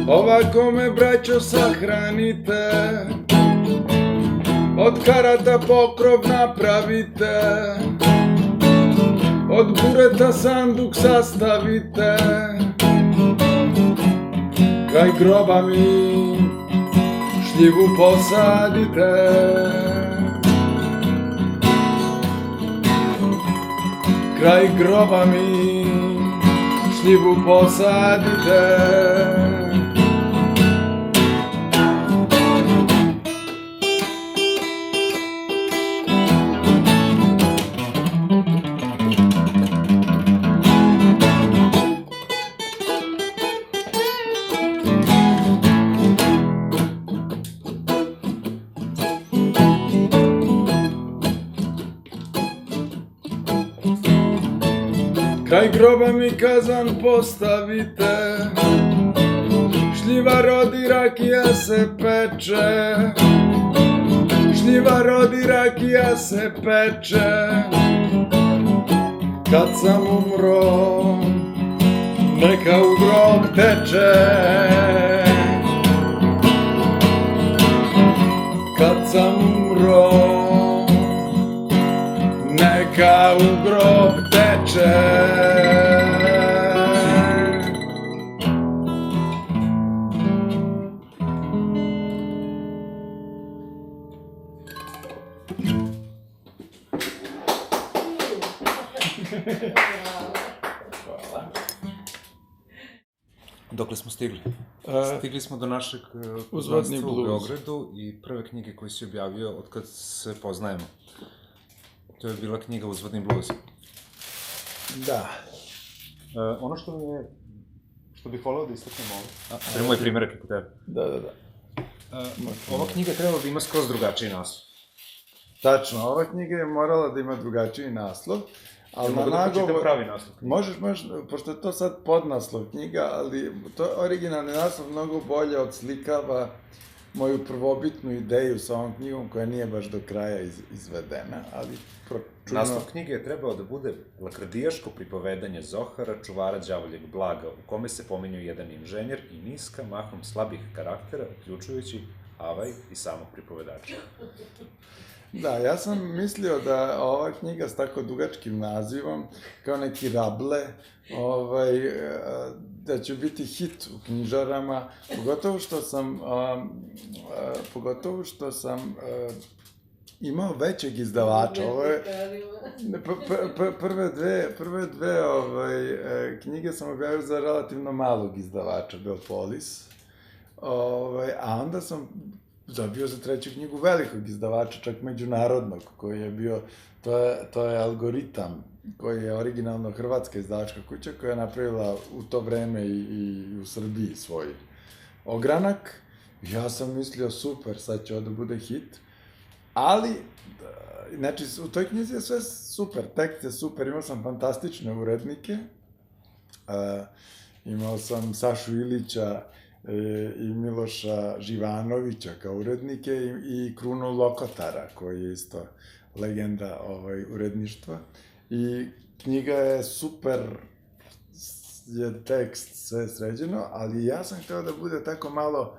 Ovako me, braćo, sahranite, od karata pokrov napravite, od bureta sanduk sastavite, kraj groba mi šljivu posadite. Kraj groba mi šljivu posadite. Kraj groba mi kazan postavite, šljiva rodi, rakija se peče, šljiva rodi, rakija se peče. Kad sam umro, neka u grob teče. Kad sam umro, neka u grob teče. Dokle smo stigli? Stigli smo do našeg Uzvodni poznanstva u bluz. Beogradu i prve knjige koje si objavio od kad se poznajemo. To je bila knjiga Uzvodni bluz. Da. Ono što bih voleo da istaknem ovo, to je moj primjerak kod tebe. Da. Ova knjiga trebala da ima skroz drugačiji naslov. Tačno, ova knjiga je morala da ima drugačiji naslov, ali Mogu da pročitam pravi naslov. Možeš, pošto je to sad podnaslov knjiga, ali to originalni naslov mnogo bolje odslikava moju prvobitnu ideju sa ovom knjigom koja nije baš do kraja izvedena, ali Naslov knjige je trebao da bude lakrdijaško pripovedanje Zohara, čuvara đavoljeg blaga, u kome se pominju jedan inženjer i niska, mahom slabih karaktera, uključujući Avaj i samog pripovedača. Da, ja sam mislio da ova knjiga s tako dugačkim nazivom, kao neki Rable, da će biti hit u knjižarama, pogotovo što sam imao većeg izdavača. Ovo je prve dve knjige sam objavio za relativno malog izdavača, Beopolis, a onda sam dobio za treću knjigu velikog izdavača, čak međunarodnog, koji je bio, to je Algoritam, koji je originalno hrvatska izdavačka kuća, koja je napravila u to vreme i u Srbiji svoj ogranak. Ja sam mislio, super, sad će ovo da bude hit, ali, znači, u toj knjizi je sve super, tekst je super, imao sam fantastične urednike, imao sam Sašu Ilića, i Miloša Živanovića kao urednike i Krunu Lokotara, koji je isto legenda uredništva. I knjiga je super, je tekst sve sređeno, ali ja sam hteo da bude tako malo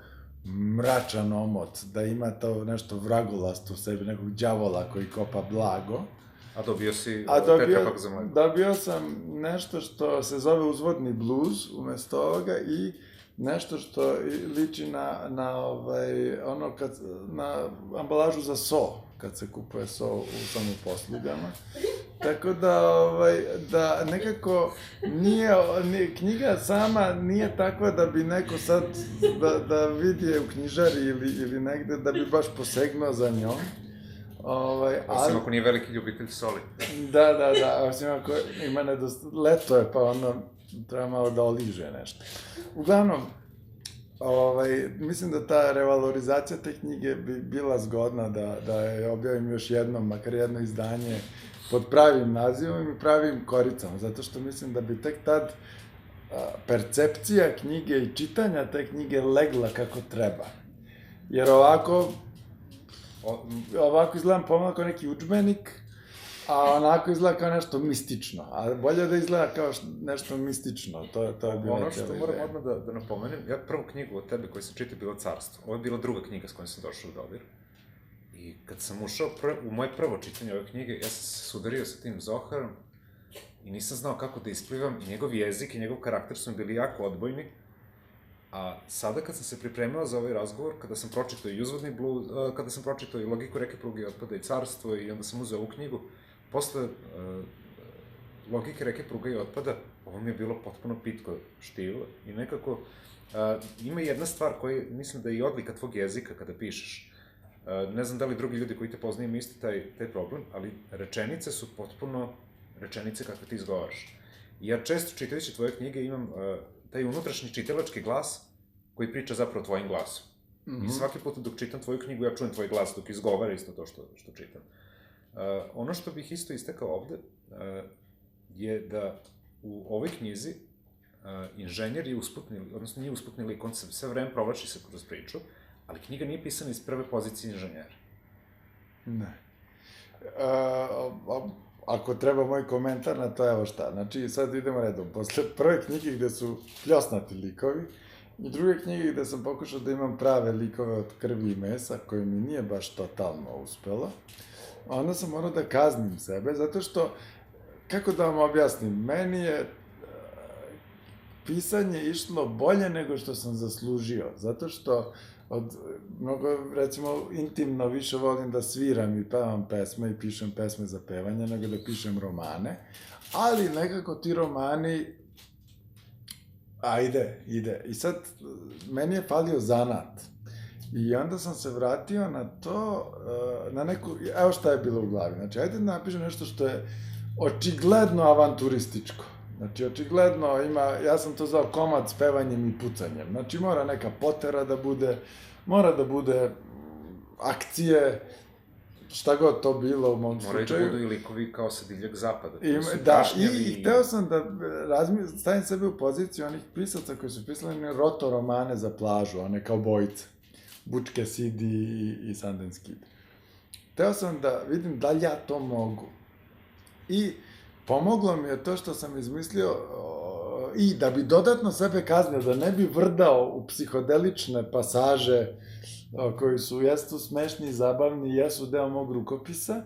mračan omot, da ima to nešto vragolasto u sebi, nekog đavola koji kopa blago. A dobio si Petra Pak za mleko? Dobio sam nešto što se zove uzvodni bluz umesto ovoga i nešto što liči na ambalažu za so, kad se kupuje so u samoposlugama. Tako da nekako knjiga sama nije takva da bi neko sad da vidi je u knjižari ili negde da bi baš posegnuo za njom. Osim ako nije veliki ljubitelj soli. Da, osim ako ima leto je, pa ono treba malo da oliže nešto. Uglavnom, mislim da ta revalorizacija te knjige bi bila zgodna da je objavim još jednom, makar jedno izdanje pod pravim nazivom i pravim koricama, zato što mislim da bi tek tad percepcija knjige i čitanja te knjige legla kako treba. Jer ovako izgledam pomalo kao neki udžbenik, a onako izgleda kao nešto mistično. A bolje da izgleda kao nešto mistično, to je bila ono što moram odmah da napomenem, ja prvu knjigu od tebe koju sam čitao bila Carstvo. Ovo je bila druga knjiga s kojom sam došao u dodir. I kad sam ušao u moje prvo čitanje ove knjige, ja sam se sudario sa tim Zoharom i nisam znao kako da isplivam i njegov jezik i njegov karakter su mi bili jako odbojni. A sada kad sam se pripremao za ovaj razgovor, kada sam pročitao i Uzvodni bluz, kada sam pročitao i Logiku reke, pruge i otpada i Carstvo i onda sam uzeo ovu knjigu, posle Logike reke, pruga i otpada, ovo mi je bilo potpuno pitko štivo i nekako ima jedna stvar koja mislim da je i odlika tvog jezika kada pišeš. Ne znam da li drugi ljudi koji te poznaju imaju isti taj problem, ali rečenice su potpuno rečenice kakve ti izgovaraš. I ja često čitajući tvoje knjige imam taj unutrašnji čitalački glas koji priča zapravo tvojim glasom. I svaki put dok čitam tvoju knjigu, ja čujem tvoj glas dok izgovara isto to što čitam. Ono što bih isto istakao ovde je da u ovoj knjizi inženjer je usputni, odnosno nije usputni lik, on se sve vreme provlači se kroz priču, ali knjiga nije pisana iz prve pozicije inženjera. Ne. Ako treba moj komentar na to, evo šta. Znači, sad idemo redom. Posle prve knjige gde su pljosnati likovi i druge knjige gde sam pokušao da imam prave likove od krvi i mesa, koje mi nije baš totalno uspelo, onda sam morao da kaznim sebe, zato što, kako da vam objasnim, meni je pisanje išlo bolje nego što sam zaslužio, zato što mnogo, recimo, intimno više volim da sviram i pevam pesme i pišem pesme za pevanje, nego da pišem romane, ali nekako ti romani, ide. I sad, meni je falio zanat. I onda sam se vratio na to, na neku, evo šta je bilo u glavi. Znači, ajde da napišem nešto što je očigledno avanturističko. Znači, očigledno ima, ja sam to zvao komad s pevanjem i pucanjem. Znači, mora neka potera da bude, mora da bude akcije, šta god to bilo u mom slučaju. Moraju da budu i likovi kao sa divljeg zapada. Da, i hteo sam da stavim sebe u poziciju onih pisaca koji su pisali roto romane za plažu, one kao bojice. Butch Cassidy i Sundance Kid. Hteo sam da vidim da li ja to mogu. I pomoglo mi je to što sam izmislio i da bi dodatno sebe kaznio, da ne bi vrdao u psihodelične pasaže koji jesu smešni i zabavni, jesu deo mog rukopisa,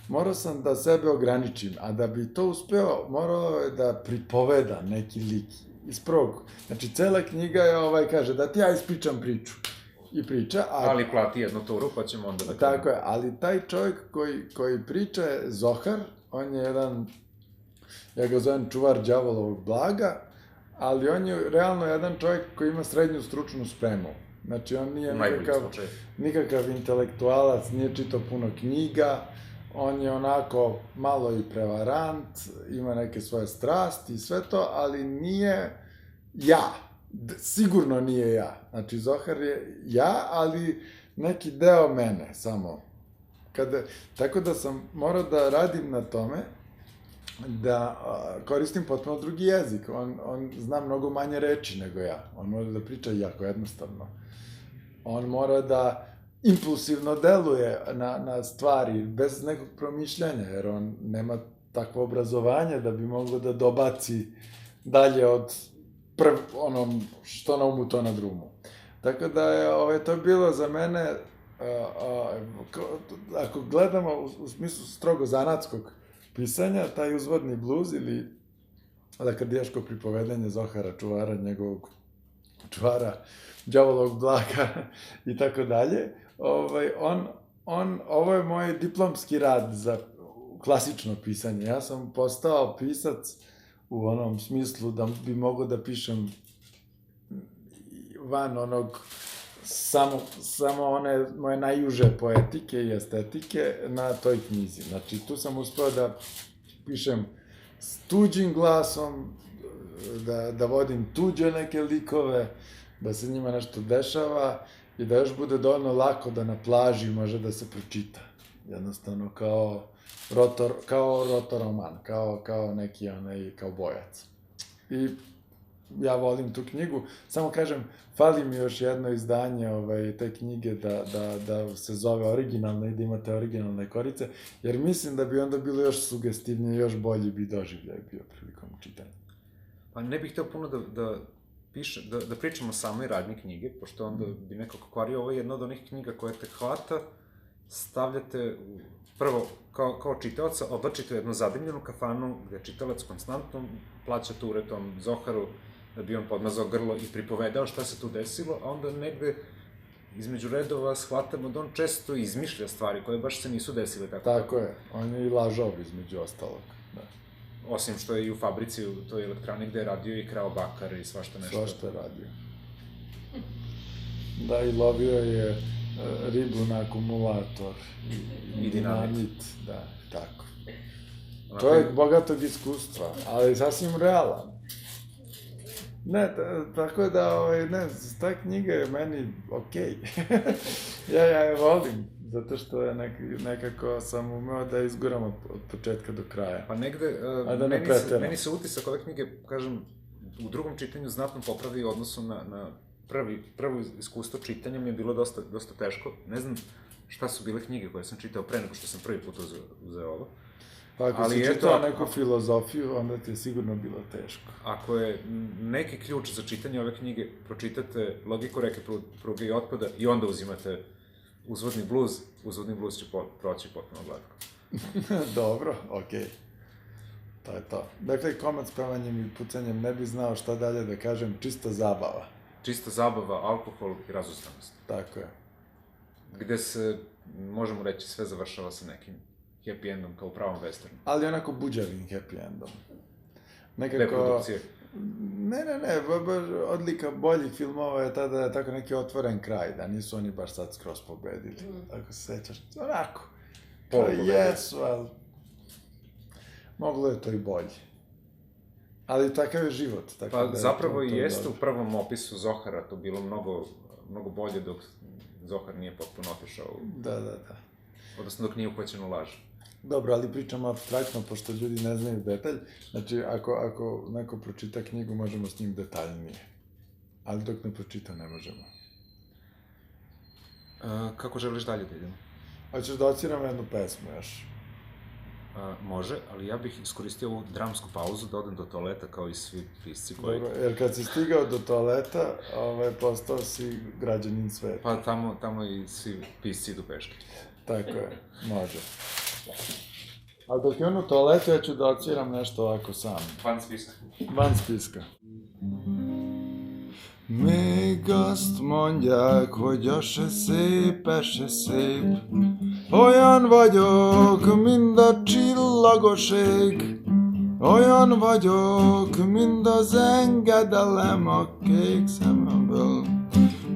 morao sam da sebe ograničim, a da bi to uspeo, morao je da pripoveda neki lik iz prvog. Znači, cela knjiga je kaže da ti ja ispričam priču. I priča, ali plati jednu turu, pa ćemo onda da krenu. Tako je, ali taj čovjek koji priča je Zohar, on je jedan, ja ga zovem čuvar đavolovog blaga, ali on je realno jedan čovjek koji ima srednju stručnu spremu. Znači, on nije nikakav intelektualac, nije čitao puno knjiga, on je onako malo i prevarant, ima neke svoje strasti i sve to, ali nije ja. Sigurno nije ja. Znači, Zohar je ja, ali neki deo mene, samo. Tako da sam morao da radim na tome da koristim potpuno drugi jezik. On zna mnogo manje reči nego ja. On može da priča jako jednostavno. On mora da impulsivno deluje na stvari, bez nekog promišljanja, jer on nema takvo obrazovanje da bi moglo da dobaci dalje od što na umu, to na drumu. Tako da je to bilo za mene, ako gledamo u smislu strogo zanatskog pisanja, taj uzvodni bluz ili lakardijaško pripovedanje Zohara Čuvara, njegovog čuvara đavolovog blaga i tako dalje, ovo je moj diplomski rad za klasično pisanje. Ja sam postao pisac u onom smislu da bi mogao da pišem van onog samo one moje najuže poetike i estetike na toj knjizi. Znači, tu sam uspeo da pišem s tuđim glasom, da vodim tuđe neke likove, da se njima nešto dešava i da još bude dovoljno lako da na plaži može da se pročita. Jednostavno kao rotoroman, kao neki kao bojac. I ja volim tu knjigu, samo kažem, fali mi još jedno izdanje te knjige da se zove originalno i da imate originalne korice, jer mislim da bi onda bilo još sugestivnije, još bolji bi doživljaj bio prilikom čitanja. Pa ne bih hteo puno da pričamo o samoj radnji knjige, pošto onda bi nekako kvario, ovo je jedna od onih knjiga koja te hvata, stavljate prvo kao čitalaca, oblačite u jednu zadimljenu kafanu gde čitalac konstantno plaća ture tom Zoharu da bi on podmazao grlo i pripovedao šta se tu desilo, a onda negde između redova shvatamo da on često izmišlja stvari koje baš se nisu desile tako. Tako je, on je i lažao između ostalog, da. Osim što je i u fabrici, u toj elektrani gde je radio i krao bakar i svašta nešto. Svašta je radio. Da, i lovio je ribu na akumulator i dinamit, da, tako. Čovjek bogatog iskustva, ali sasvim realan. Ne, tako je da, ta knjiga je meni okej. Ja je volim, zato što je nekako sam umeo da izguram od početka do kraja. Pa negde, meni se utisak ove knjige, kažem, u drugom čitanju znatno popravi u odnosu na prvo iskustvo čitanja mi je bilo dosta teško. Ne znam šta su bile knjige koje sam čitao pre nego što sam prvi put uzeo ovo. Pa ako si čitao neku filozofiju, onda ti je sigurno bilo teško. Ako je neki ključ za čitanje ove knjige, pročitate Logiku reke, pruge i otpada i onda uzimate uzvodni bluz će proći potpuno glatko. Dobro, okej. To je to. Dakle, komad s pevanjem i pucanjem ne bi znao šta dalje da kažem, čista zabava. Čista zabava, alkohol i razustanost. Tako je. Gde se, možemo reći, sve završava sa nekim happy endom, kao u pravom westernu. Ali onako buđavim happy endom. Nekako... Reprodukcije. Ne, odlika boljih filmova je tada je tako neki otvoren kraj, da nisu oni baš sad skroz pobedili. Ako se sećaš, onako. Jesu, ali... Moglo je to i bolje. Ali takav je život. Pa zapravo i jeste u prvom opisu Zohara to bilo mnogo bolje dok Zohar nije potpuno otišao. Da. Odnosno dok nije uhvaćen u laž. Dobro, ali pričamo apstraktno, pošto ljudi ne znaju detalj. Znači, ako neko pročita knjigu, možemo s njim detaljnije. Ali dok ne pročita, ne možemo. Kako želiš dalje da idemo? Hoćeš da ociramo jednu pesmu još? Može, ali ja bih iskoristio ovu dramsku pauzu da odem do toaleta kao i svi pisci koji... Dobro, jer kad si stigao do toaleta, postao si građanin sveta. Pa tamo i svi pisci idu peške. Tako je, može. Ali dok je on u toaletu, ja ću da ociram nešto ovako sam. Van spiska. Mi gost mondják, hogy a se szép, olyan vagyok, mint a csillagoség, olyan vagyok, mint az engedelem a kék szememből,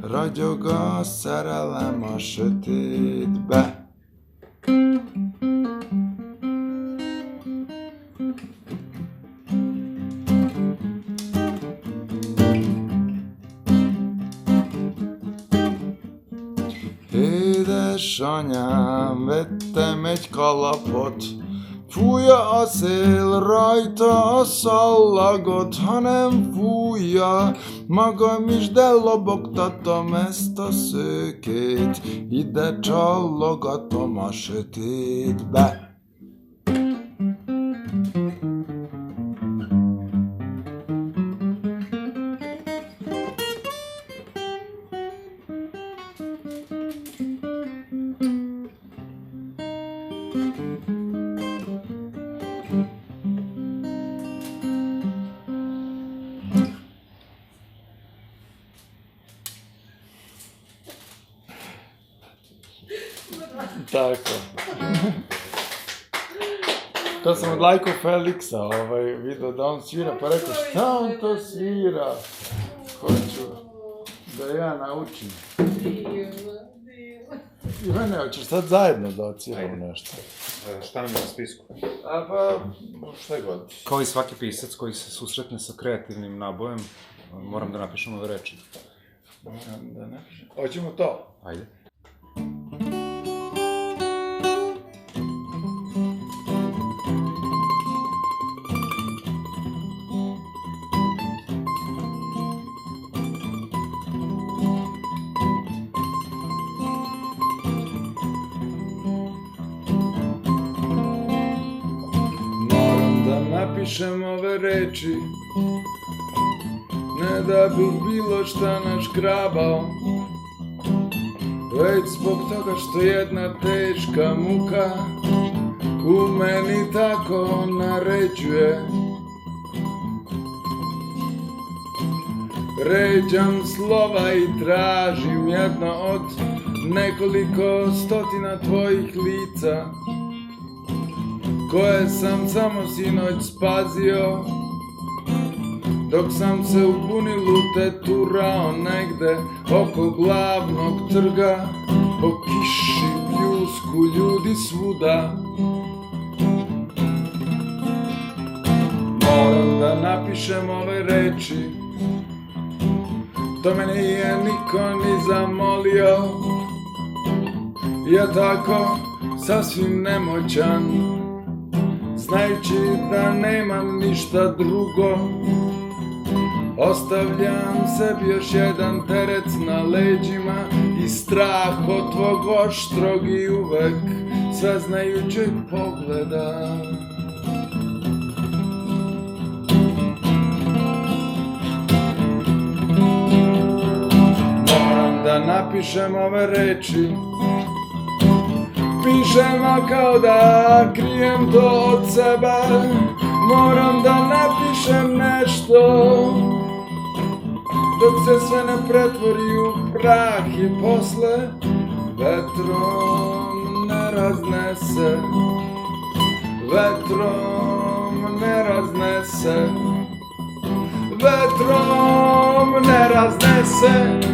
ragyog a szerelem a sötétbe. Édesanyám, vettem egy kalapot, Fújja a szél rajta, a szallagot, ha nem fújja, magam is, de lobogtatom ezt a szőkét, ide csallogatom a sötétbe. Tako. To sam od Lajko Feliksa vidio da on svira, pa rekao šta on to svira? Hoću da ja naučim. Ivane, hoćeš sad zajedno da odsviramo nešto? Šta nam je na spisku? Pa, šta god. Kao i svaki pisac koji se susretne sa kreativnim nabojem, moram da napišem ove reči. Moram da napišem. Hoćemo to? Ajde. Napišem ove reči, ne da bih bilo šta naškrabao, već zbog toga što jedna teška muka u meni tako naređuje. Ređam slova i tražim jedno od nekoliko stotina tvojih lica, koje sam samo sinoć spazio, dok sam se u bunilu teturao negde oko glavnog trga, po kiši pljusku ljudi svuda. Moram da napišem ove reči, to me nije niko ni zamolio, ja tako sasvim nemoćan, znajući da nemam ništa drugo, ostavljam sebi još jedan teret na leđima i strah od tvog oštrog i uvek sveznajućeg pogleda. Moram da napišem ove reči, pišem kao da krijem to od sebe, moram da napišem nešto, dok se sve ne pretvori u prah i posle vetrom ne raznese, vetrom ne raznese, vetrom ne raznese.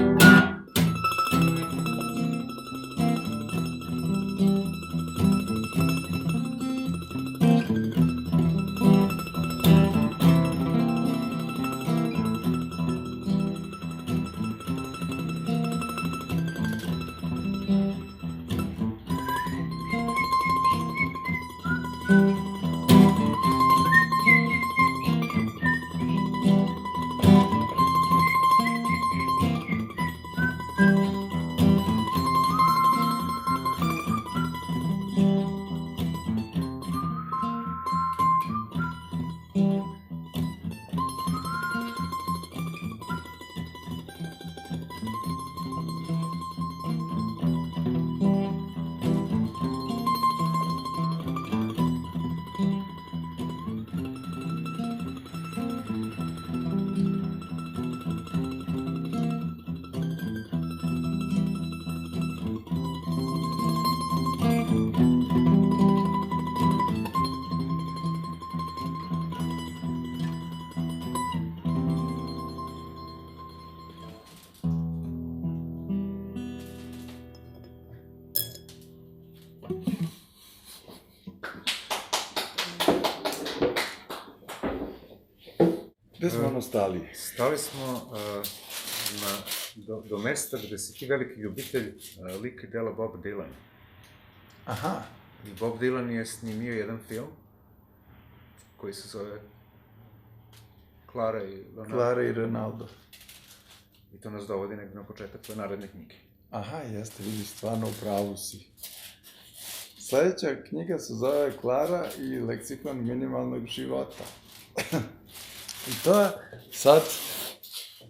Gde smo ono stali? Stali smo do mesta gde si ti veliki ljubitelj lika i dela Bob Dylan. Aha. I Bob Dylan je snimio jedan film koji se zove Klara i Ronaldo. Klara i Ronaldo. I to nas dovodi negde na početak tvoje naredne knjige. Aha, jeste, vidiš, stvarno u pravu si. Sljedeća knjiga se zove Klara i leksikon minimalnog života. I to sad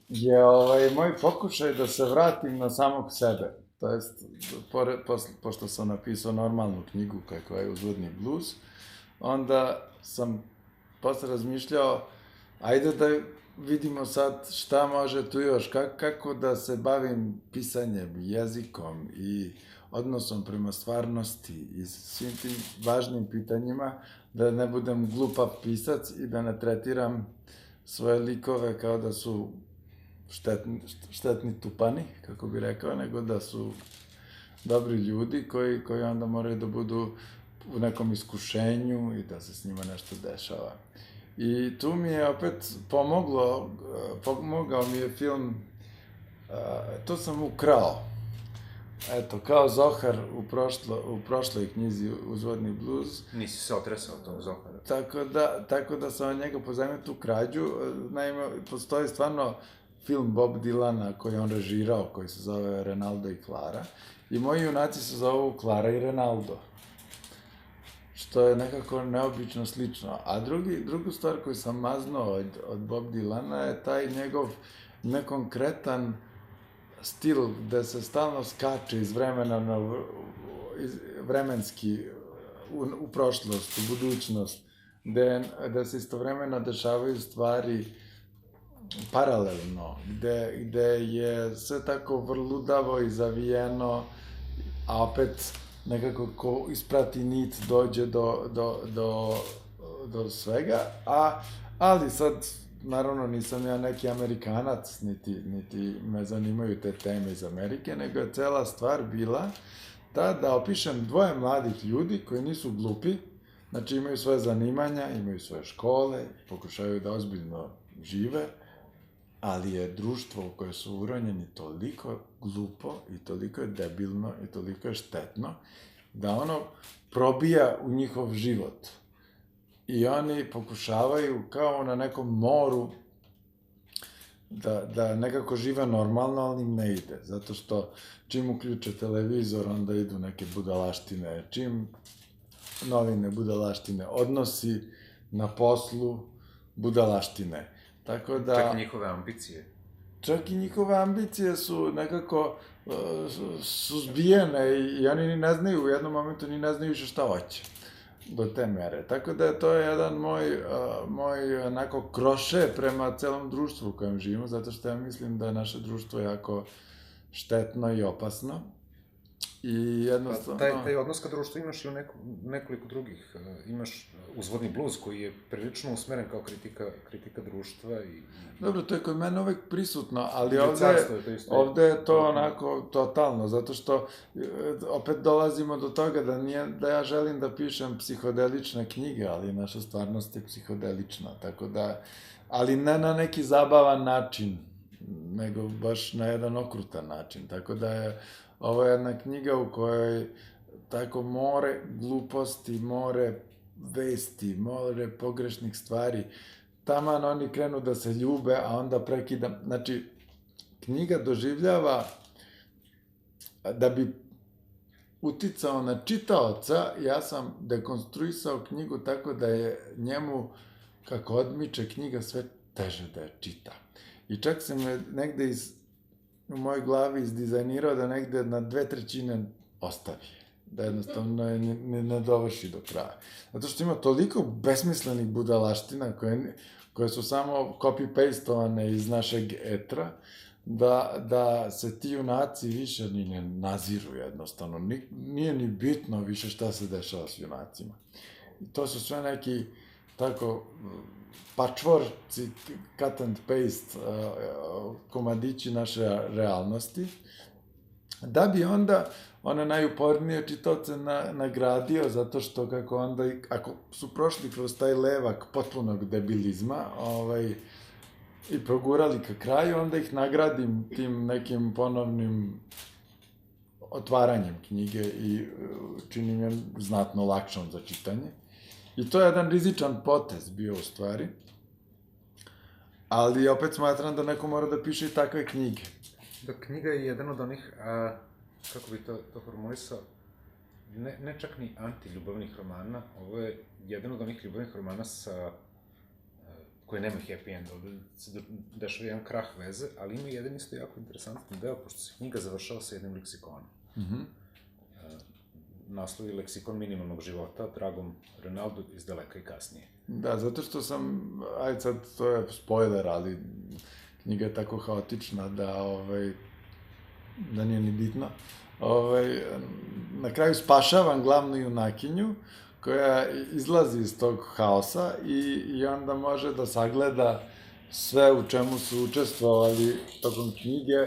je moj pokušaj da se vratim na samog sebe. To jest, pošto sam napisao normalnu knjigu kakva je Uzvodni bluz, onda sam posle razmišljao, ajde da vidimo sad šta može tu još, kako da se bavim pisanjem, jezikom i odnosom prema stvarnosti i svim tim važnim pitanjima, da ne budem glupav pisac i da ne tretiram svoje likove kao da su štetni tupani, kako bi rekao, nego da su dobri ljudi koji onda moraju da budu u nekom iskušenju i da se s njima nešto dešava. I tu mi je opet pomogao mi je film, to sam ukrao. Eto, kao Zohar u prošloj knjizi Uzvodni bluz. Nisi se otresao tog Zohara. Tako da sam od njega pozajmio tu krađu. Naime, postoji stvarno film Bob Dylana koji je on režirao, koji se zove Ronaldo i Klara. I moji junaci se zovu Klara i Ronaldo. Što je nekako neobično slično. A drugu stvar koju sam maznuo od Bob Dylana je taj njegov nekonkretan stil gde se stalno skače iz vremena vremenski u prošlost, u budućnost, gde se istovremeno dešavaju stvari paralelno, gde je sve tako vrludavo i zavijeno, a opet nekako ko isprati nit dođe do svega, ali sad, naravno, nisam ja neki Amerikanac, niti me zanimaju te teme iz Amerike, nego je cela stvar bila da opišem dvoje mladih ljudi koji nisu glupi, znači imaju svoje zanimanja, imaju svoje škole, pokušavaju da ozbiljno žive, ali je društvo u koje su uronjeni toliko glupo i toliko je debilno i toliko je štetno, da ono probija u njihov život. I oni pokušavaju kao na nekom moru da nekako žive normalno, ali im ne ide. Zato što čim uključe televizor, onda idu neke budalaštine. Čim novine budalaštine, odnosi na poslu budalaštine. Tako da... Čak i njihove ambicije. Čak i njihove ambicije su nekako suzbijene i oni ni ne znaju, u jednom momentu ni ne znaju više šta hoće. Do te mere. Tako da je to jedan moj onako kroše prema celom društvu u kojem živimo, zato što ja mislim da je naše društvo jako štetno i opasno. I jednostavno... Taj odnos ka društvu imaš i u nekoliko drugih. Imaš Uzvodni bluz koji je prilično usmeren kao kritika društva i... Dobro, to je kod mene uvek prisutno, ali ovde je to onako totalno, zato što opet dolazimo do toga da ja želim da pišem psihodelične knjige, ali naša stvarnost je psihodelična, tako da... Ali ne na neki zabavan način, nego baš na jedan okrutan način, tako da je ovo jedna knjiga u kojoj tako more gluposti, more vesti, more pogrešnih stvari, taman oni krenu da se ljube, a onda prekidam. Znači, knjiga doživljava da bi uticao na čitaoca, ja sam dekonstruisao knjigu tako da je njemu, kako odmiče knjiga, sve teže da je čita. I čak se me negde u mojoj glavi izdizajnirao da negde na 2/3 ostavi. Da jednostavno ne dovrši do kraja. Zato što ima toliko besmislenih budalaština koje su samo copy-pastovane iz našeg etra, da se ti junaci više ni ne naziru jednostavno. Nije ni bitno više šta se dešava s junacima. I to su sve neki tako patchworkci, cut and paste komadići naše realnosti, da bi onda one najupornije čitaoce nagradio, zato što kako onda, ako su prošli kroz taj levak potpunog debilizma i progurali ka kraju, onda ih nagradim tim nekim ponovnim otvaranjem knjige i činim je znatno lakšom za čitanje. I to je jedan rizičan potez bio u stvari, ali opet smatram da neko mora da piše i takve knjige. Da, knjiga je jedan od onih, kako bi to formulisao, ne čak ni anti-ljubavnih romana, ovo je jedan od onih ljubavnih romana koji nema happy end, ovde se dešava jedan krah veze, ali ima jedan isto jako interesantan deo, pošto se knjiga završava sa jednim leksikonom. Naslov je Leksikon minimalnog života, Dragom Ronaldu iz daleka i kasnije. Da, zato što sam, ajde sad, to je spoiler, ali knjiga je tako haotična da nije ni bitno. Na kraju spašavam glavnu junakinju, koja izlazi iz tog haosa i onda može da sagleda sve u čemu su učestvovali tokom knjige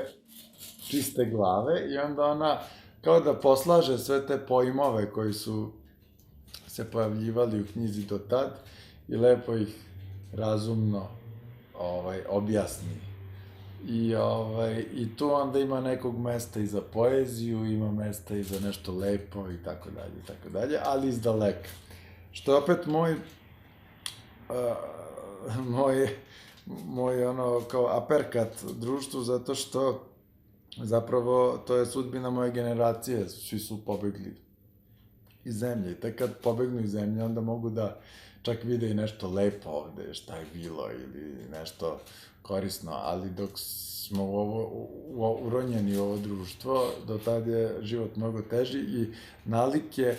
čiste glave i onda ona kao da poslaže sve te pojmove koji su se pojavljivali u knjizi do tad i lepo ih razumno objasni. I tu onda ima nekog mesta i za poeziju, ima mesta i za nešto lepo i tako dalje, ali iz daleka. Što je opet moj kao aperkat društvu, zato što zapravo to je sudbina moje generacije, svi su pobegli iz zemlje i tek kad pobegnu iz zemlje onda mogu da čak vide i nešto lepo ovde, šta je bilo ili nešto korisno, ali dok smo uronjeni u ovo društvo, do tad je život mnogo teži i nalike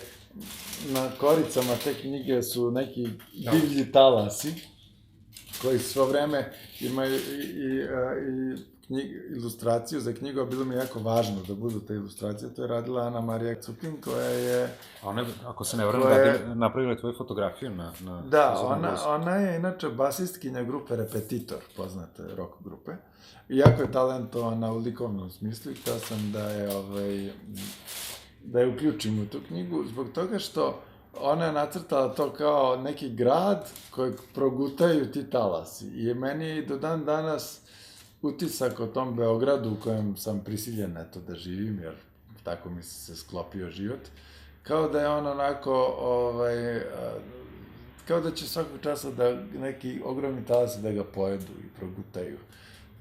na koricama te knjige su neki divlji talasi koji svo vreme imaju i ilustraciju za knjigu, a bilo mi je jako važno da budu te ilustracije, to je radila Ana Marija Cupin, koja je... Ona, ako se ne vrem, napravila tvoju fotografiju na... Da, ona je inače basistkinja grupe Repetitor, poznate rock grupe, i jako je talentovana u likovnom smislu i htio sam da je uključim u tu knjigu, zbog toga što ona je nacrtala to kao neki grad kojeg progutaju ti talasi i meni je do dan danas utisak o tom Beogradu u kojem sam prisiljen da živim, jer tako mi se sklopio život, kao da je on onako, kao da će svakog časa da neki ogromni talasi da ga pojedu i progutaju.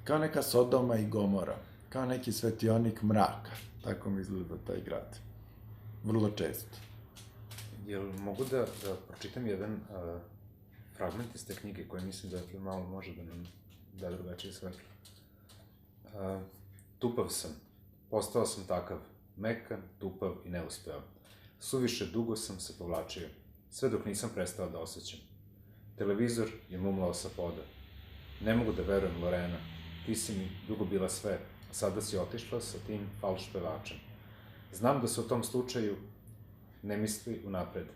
Kao neka Sodoma i Gomora, kao neki svetionik mraka, tako mi izgleda taj grad. Vrlo često. Jel mogu da pročitam jedan fragment iz te knjige koji mislim da malo može da nam da drugačije svetlo? Tupav sam, postao sam takav, mekan, tupav i neuspeo. Suviše dugo sam se povlačio, sve dok nisam prestao da osjećam. Televizor je mumlao sa poda. Ne mogu da verujem, Lorena, ti si mi dugo bila sve, a sada si otišla sa tim falš pevačem. Znam da se u tom slučaju ne misli unapred.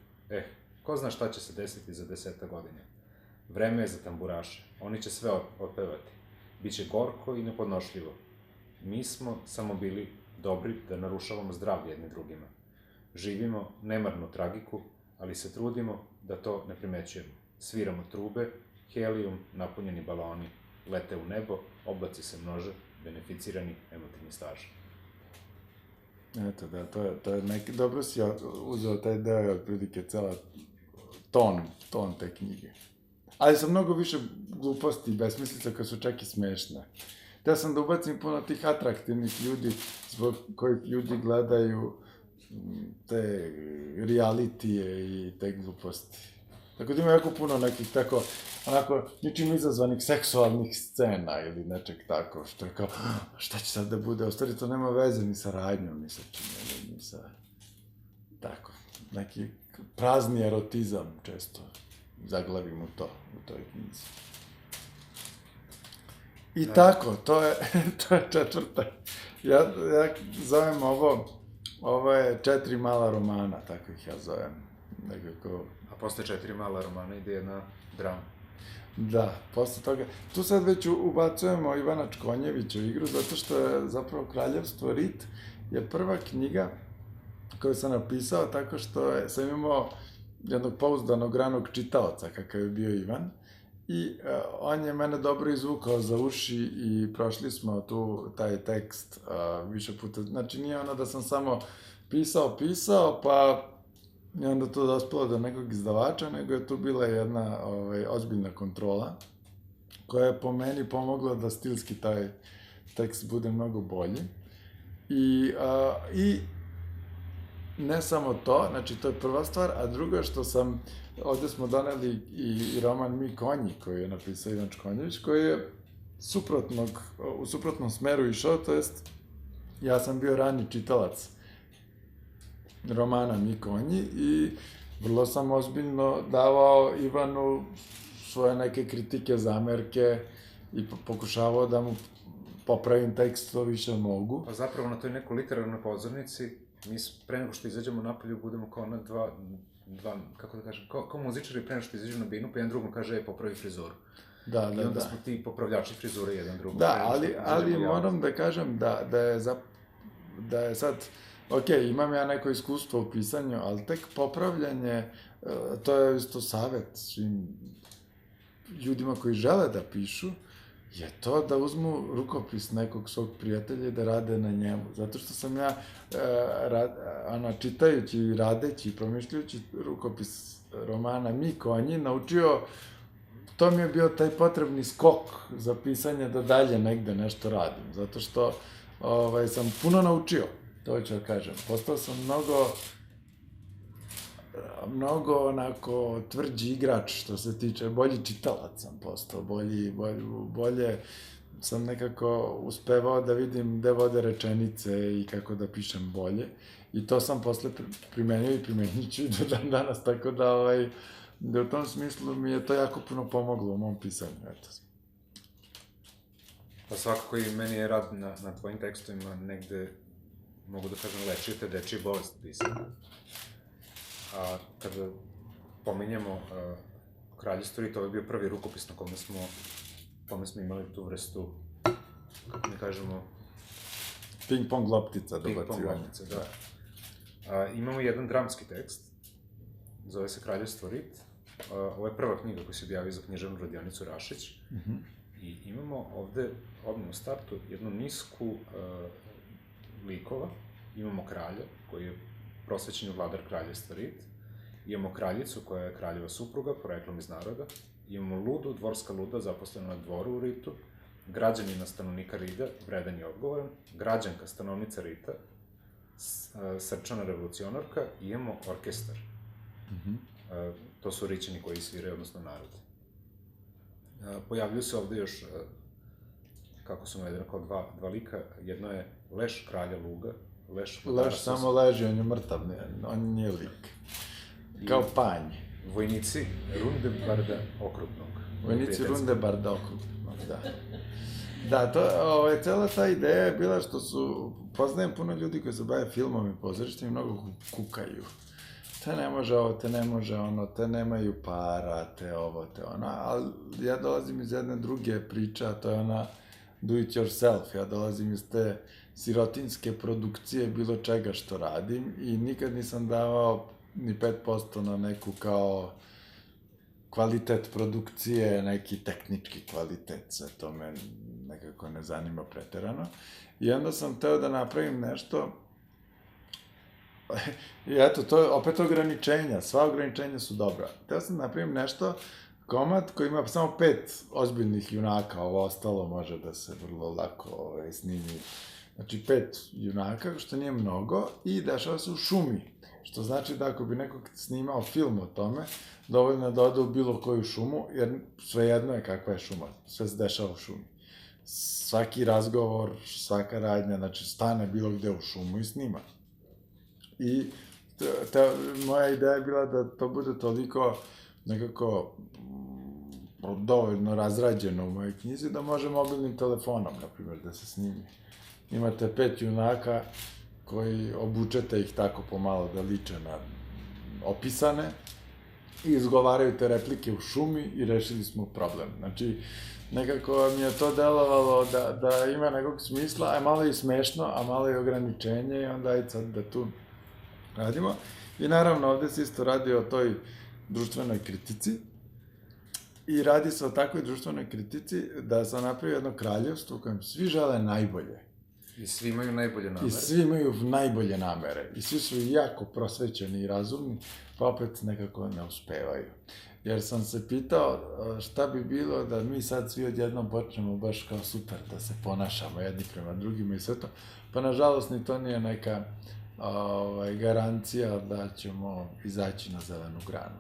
Ko zna šta će se desiti za 10 godina. Vreme je za tamburaše, oni će sve otpevati. Biće gorko i nepodnošljivo. Mi smo samo bili dobri da narušavamo zdravlje jedni drugima. Živimo nemarnu tragiku, ali se trudimo da to ne primećujemo. Sviramo trube, helijum, napunjeni baloni, lete u nebo, oblaci se množe, beneficirani emotivni staž. Eto, da, to je neki, dobro si uzeo taj deo, otprilike cela ton te knjige. Ali sam mnogo više gluposti i besmislica koje su čak i smešne. Htio sam da ubacim puno tih atraktivnih ljudi zbog kojih ljudi gledaju te realitije i te gluposti. Tako da ima jako puno nekih tako, onako, ničim izazvanih seksualnih scena ili nečeg tako, što je kao, šta će sad da bude, u stvari to nema veze ni sa radnjom, ni sa činjenjem, ni sa, tako, neki prazni erotizam često zaglavim u toj knjizi. I tako, to je četvrta. Ja zovem ovo je 4 mala romana, tako ih ja zovem. Nekako... A posle 4 mala romana ide jedna drama. Da, posle toga. Tu sad već ubacujemo Ivana Čkonjevića u igru, zato što je zapravo Kraljevstvo Rit je prva knjiga koju sam napisao tako što sam imao jednog pouzdanog ranog čitaoca, kakav je bio Ivan, i on je mene dobro izvukao za uši i prošli smo tu taj tekst više puta. Znači, nije ono da sam samo pisao, pa I onda to dospelo do nekog izdavača, nego je tu bila jedna ozbiljna kontrola, koja je po meni pomogla da stilski taj tekst bude mnogo bolji. I ne samo to, znači to je prva stvar, a druga što ovde smo doneli i roman Mi konji, koji je napisao Ivan Čkonjević, koji je u suprotnom smeru išao, to jest ja sam bio rani čitalac romana Mi konji i vrlo sam ozbiljno davao Ivanu svoje neke kritike, zamerke i pokušavao da mu popravim tekst što više mogu. Pa zapravo na toj nekoj literarnoj pozornici, mi pre nego što izađemo napolju budemo kao na dva, kako da kažem, kao muzičari pre nego što izađu na binu, pa jedan drugom kaže, popravi frizuru. Da. I onda smo ti popravljači frizure jedan drugom. Da, ali moram da kažem da je sad, ok, imam ja neko iskustvo u pisanju, ali tek popravljanje, to je isto savet svim ljudima koji žele da pišu, je to da uzmu rukopis nekog svog prijatelja i da rade na njemu. Zato što sam ja, čitajući i radeći i promišljajući rukopis romana Mi konji, naučio, to mi je bio taj potrebni skok za pisanje da dalje negde nešto radim. Zato što sam puno naučio, to ću da kažem. Postao sam mnogo onako tvrđi igrač što se tiče, bolji čitalac sam postao, bolje sam nekako uspevao da vidim gde vode rečenice i kako da pišem bolje. I to sam posle primenio i primenit ću do dan danas, tako da u tom smislu mi je to jako puno pomoglo u mom pisanju, eto. Pa svakako i meni je rad na tvojim tekstovima negde, mogu da kažem, lečio te dečije bolesti pisanja. A kada pominjemo Kraljevstvo Rita, ovo je bio prvi rukopis na kome smo imali tu vrstu, kako mi kažemo... Ping-pong loptica, dobacivanje. Ping-pong loptica, da. Imamo jedan dramski tekst, zove se Kraljevstvo Rit. Ovo je prva knjiga koju se objavio za književnu radionicu Rašić. I imamo ovde, odmah u startu, jednu nisku likova. Imamo kralja, koji je prosvećeni vladar Kraljevstva Rit. Imamo kraljicu, koja je kraljeva supruga, poreklom iz naroda. Imamo ludu, dvorska luda, zaposlena na dvoru u Ritu. Građanina stanovnika Rida, vredan i odgovoran. Građanka, stanovnica Rita, srčana revolucionarka. I imamo orkestar. To su Rićani koji sviraju, odnosno narod. Pojavljuju se ovde još, kako su navedeno, kao dva lika. Jedno je Leš kralja Luga. Leš samo leži, on je mrtav, on nije lik. Kao panj. Vojnici Rundebarda Okrutnog. Vojnici Rundebarda Okrutnog, da. Da, cela ta ideja je bila što poznajem puno ljudi koji se bave filmom i pozorištem i mnogo kukaju. Te ne može ovo, te ne može ono, te nemaju para, te ovo, te ono, ali ja dolazim iz jedne druge priče, a to je ona do it yourself, ja dolazim iz te sirotinske produkcije bilo čega što radim i nikad nisam davao ni 5% na neku kao kvalitet produkcije, neki tehnički kvalitet, sve to me nekako ne zanima preterano. I onda sam teo da napravim nešto, i eto, to je opet ograničenja, sva ograničenja su dobra. Teo sam da napravim nešto, komad koji ima samo 5 ozbiljnih junaka, ovo ostalo može da se vrlo lako snimi. Znači 5 junaka, što nije mnogo, i dešava se u šumi. Što znači da ako bi neko snimao film o tome, dovoljno je da ode u bilo koju šumu, jer svejedno je kakva je šuma, sve se dešava u šumi. Svaki razgovor, svaka radnja, znači stane bilo gde u šumu i snima. I moja ideja je bila da to bude toliko nekako dovoljno razrađeno u mojoj knjizi da može mobilnim telefonom, na primjer, da se snimi. Imate 5 junaka koji obučete ih tako pomalo da liče na opisane i izgovaraju te replike u šumi i rešili smo problem. Znači, nekako mi je to delovalo da ima nekog smisla, a malo je smešno, a malo je ograničenje i onda ajde sad da tu radimo. I naravno, ovde se isto radi o toj društvenoj kritici i radi se o takvoj društvenoj kritici da sam napravio jedno kraljevstvo u kojem svi žele najbolje. I svi imaju najbolje namere. I svi imaju najbolje namere. I svi su jako prosvećeni i razumni, pa opet nekako ne uspevaju. Jer sam se pitao šta bi bilo da mi sad svi odjednom počnemo baš kao super da se ponašamo jedni prema drugima i sve to, pa nažalost ni to nije neka garancija da ćemo izaći na zelenu granu.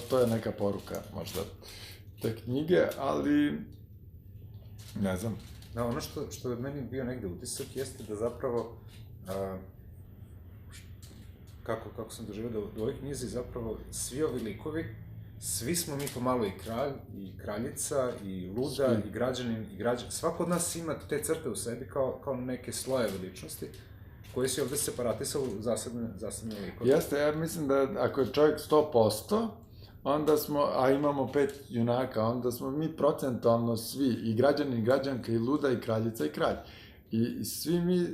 To je neka poruka možda te knjige, ali ne znam. Da, ono što je meni bio negde utisak jeste da zapravo, kako sam doživio, da u ovoj knjizi zapravo svi ovi likovi, svi smo mi pomalo i kralj, i kraljica, i luda, i građanin, svako od nas ima te crte u sebi kao neke slojeve ličnosti, koji si ovde separatisao u zasebne likove. Jeste, ja mislim da ako je čovjek 100%, onda smo, a imamo 5 junaka, onda smo mi procentualno svi, i građanin, i građanka, i luda, i kraljica, i kralj. I svi mi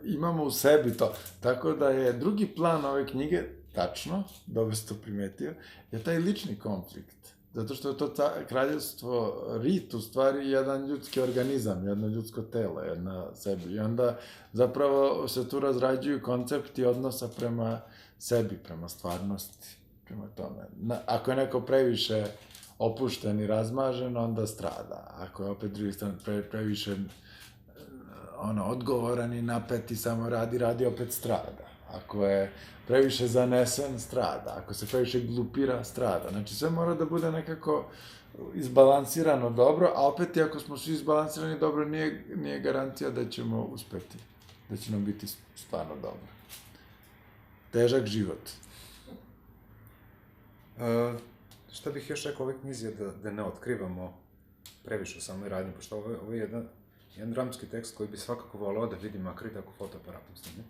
imamo u sebi to. Tako da je drugi plan ove knjige, tačno, dobro si to primetio, je taj lični konflikt. Zato što je to kraljevstvo rit, u stvari, jedan ljudski organizam, jedno ljudsko telo, jedna sebi. I onda zapravo se tu razrađuju koncepti odnosa prema sebi, prema stvarnosti, prema tome. Ako je neko previše opušten i razmažen, onda strada. Ako je opet drugi strane previše odgovoran i napet i samo radi, opet strada. Ako je previše zanesen, strada. Ako se previše glupira, strada. Znači, sve mora da bude nekako izbalansirano dobro, a opet i ako smo svi izbalansirani dobro, nije garancija da ćemo uspeti. Da će nam biti stvarno dobro. Težak život. Šta bih još rekao o ovoj knjizi je da ne otkrivamo previše u samoj radnji, pošto ovo je jedan dramski tekst koji bi svakako voleo da vidi, makar i tako fotoaparatom snimljen.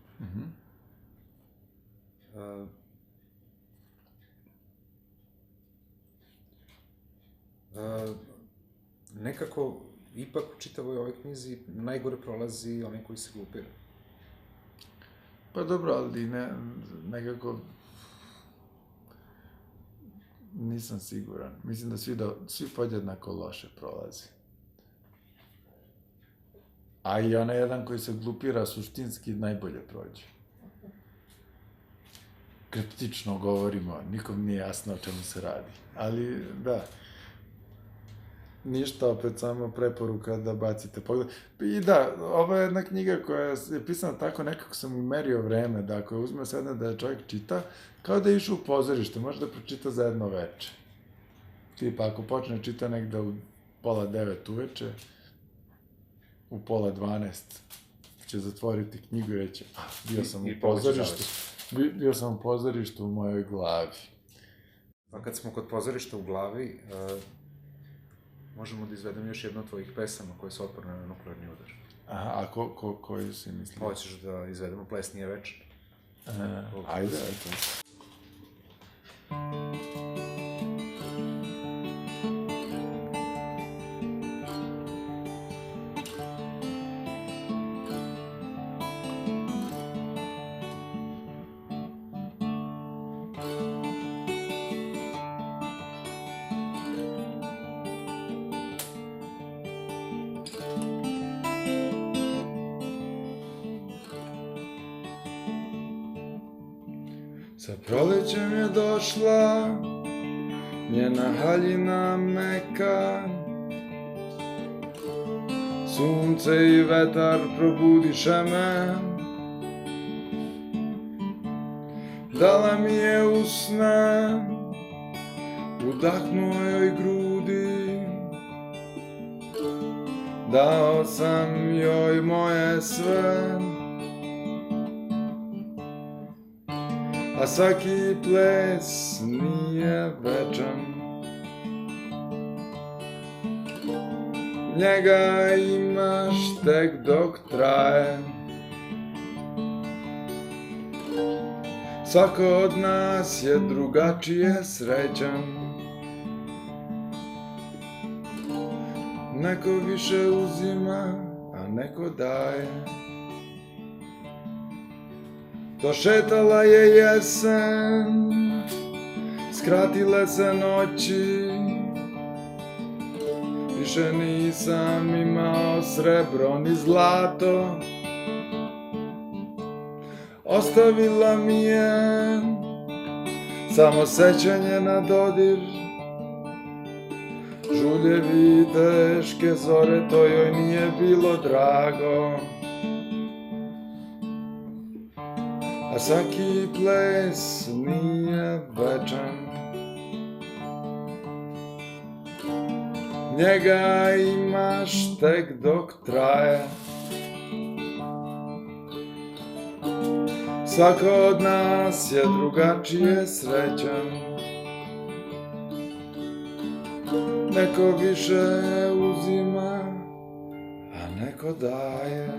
Nekako, ipak u čitavoj ovoj knjizi najgore prolazi onaj koji se glupira. Pa dobro, ali nekako nisam siguran. Mislim da svi podjednako loše prolazi. A i onaj jedan koji se glupira suštinski najbolje prođe. Kriptično govorimo, nikom nije jasno o čemu se radi. Ali, da. Ništa, opet samo preporuka da bacite pogled. I da, ovo je jedna knjiga koja je pisana tako, nekako sam i merio vreme, da ako uzme sedne da je čovjek čita, kao da je išao u pozorište, može da pročita za jedno veče. Tipa, ako počne čita negde u 8:30 uveče, u 11:30 će zatvoriti knjigu i reći, bio sam u pozorištu u mojoj glavi. Pa kad smo kod pozorišta u glavi, možemo da izvedemo još jednu od tvojih pesama koje su otporne na nuklearni udar. Aha, a koju si mislio? Hoćeš da izvedemo Ples nije večan? Ajde, ajde. Sa prolećem je došla njena haljina meka, sunce i vetar probudiše me, dala mi je usne, udahnuo joj grudi, dao sam joj moje sve. A svaki ples nije večan, njega imaš tek dok traje. Svako od nas je drugačije srećan, neko više uzima, a neko daje. Došetala je jesen, skratile se noći, više nisam imao srebro ni zlato. Ostavila mi je samo sećanje na dodir. Žuljevi teške zore, to joj nije bilo drago. A svaki ples nije večan. Njega imaš tek dok traje. Svako od nas je drugačije srećan. Neko više uzima, a neko daje.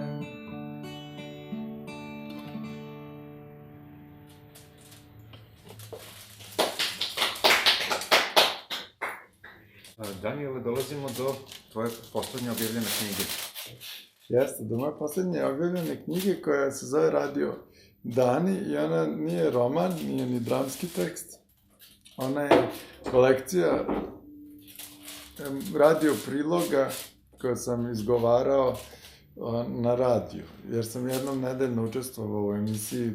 Danijele, dolazimo do tvoje poslednje objavljene knjige. Jeste, do moje poslednje objavljene knjige koja se zove Radio Dani i ona nije roman, nije ni dramski tekst. Ona je kolekcija radio priloga koje sam izgovarao na radiju. Jer sam jednom nedeljno učestvovao u emisiji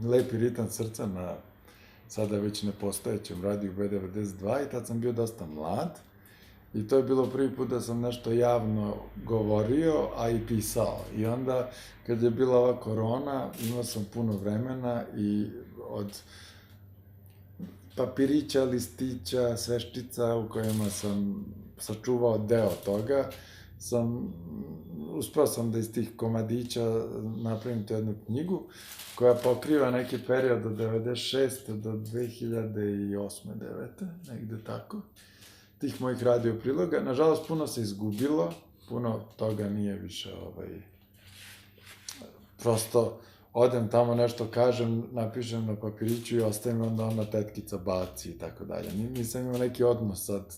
Lepi ritam srca na sada već nepostojećem radiju B92 i tad sam bio dosta mlad. I to je bilo prvi put da sam nešto javno govorio, a i pisao. I onda, kad je bila ova korona, imao sam puno vremena i od papirića, listića, sveščica u kojima sam sačuvao deo toga, uspeo sam da iz tih komadića napravim tu jednu knjigu koja pokriva neki period od 96. do 2008. 2009. Negde tako. Tih mojih radio priloga. Nažalost, puno se izgubilo, puno toga nije više, prosto odem tamo nešto kažem, napišem na papiriću i ostavim onda ona tetkica baci i tako dalje. Nisam imao neki odnos sad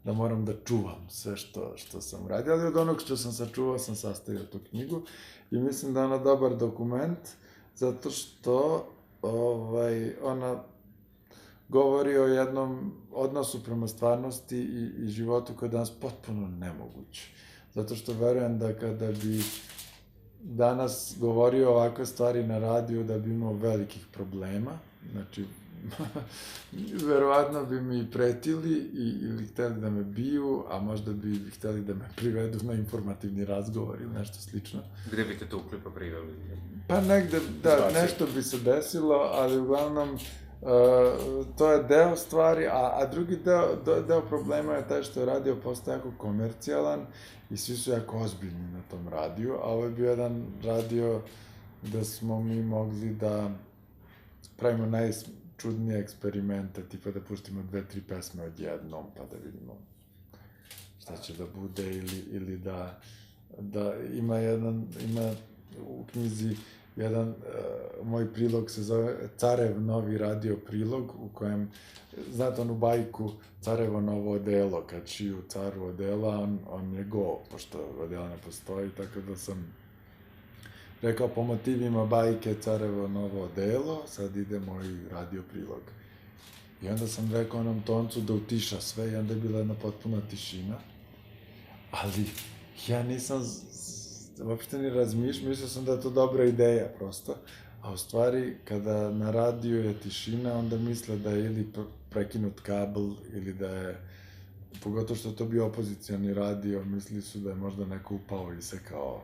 da moram da čuvam sve što sam radio, ali od onog što sam sačuvao sam sastavio tu knjigu i mislim da je ona dobar dokument zato što ona govori o jednom odnosu prema stvarnosti i životu koji je danas potpuno nemoguć. Zato što verujem da kada bi danas govorio ovakve stvari na radiju da bi imao velikih problema, znači, verovatno bi mi pretili ili hteli da me biju, a možda bi hteli da me privedu na informativni razgovor ili nešto slično. Gde bi te to uklipa priveli? Pa negde, da, nešto bi se desilo, ali uglavnom to je deo stvari, a drugi deo problema je taj što je radio postao jako komercijalan i svi su jako ozbiljni na tom radiju, a ovo je bio jedan radio gde smo mi mogli da pravimo najčudnije eksperimente, tipa da pustimo 2-3 pesme odjednom, pa da vidimo šta će da bude, ili da ima u knjizi jedan moj prilog se zove Carev novi radio prilog, u kojem, znate onu bajku Carevo novo odelo, kad šiju caru odela, on je go, pošto odela ne postoji, tako da sam rekao po motivima bajke Carevo novo odelo, sad ide moj radio prilog. I onda sam rekao onom toncu da utiša sve i onda je bila jedna potpuna tišina, ali ja nisam uopšte ni mislio sam da je to dobra ideja, prosto. A u stvari, kada na radiju je tišina, onda misle da je ili prekinut kabel, ili da je, pogotovo što je to bio opozicioni radio, mislili su da je možda neko upao i sekao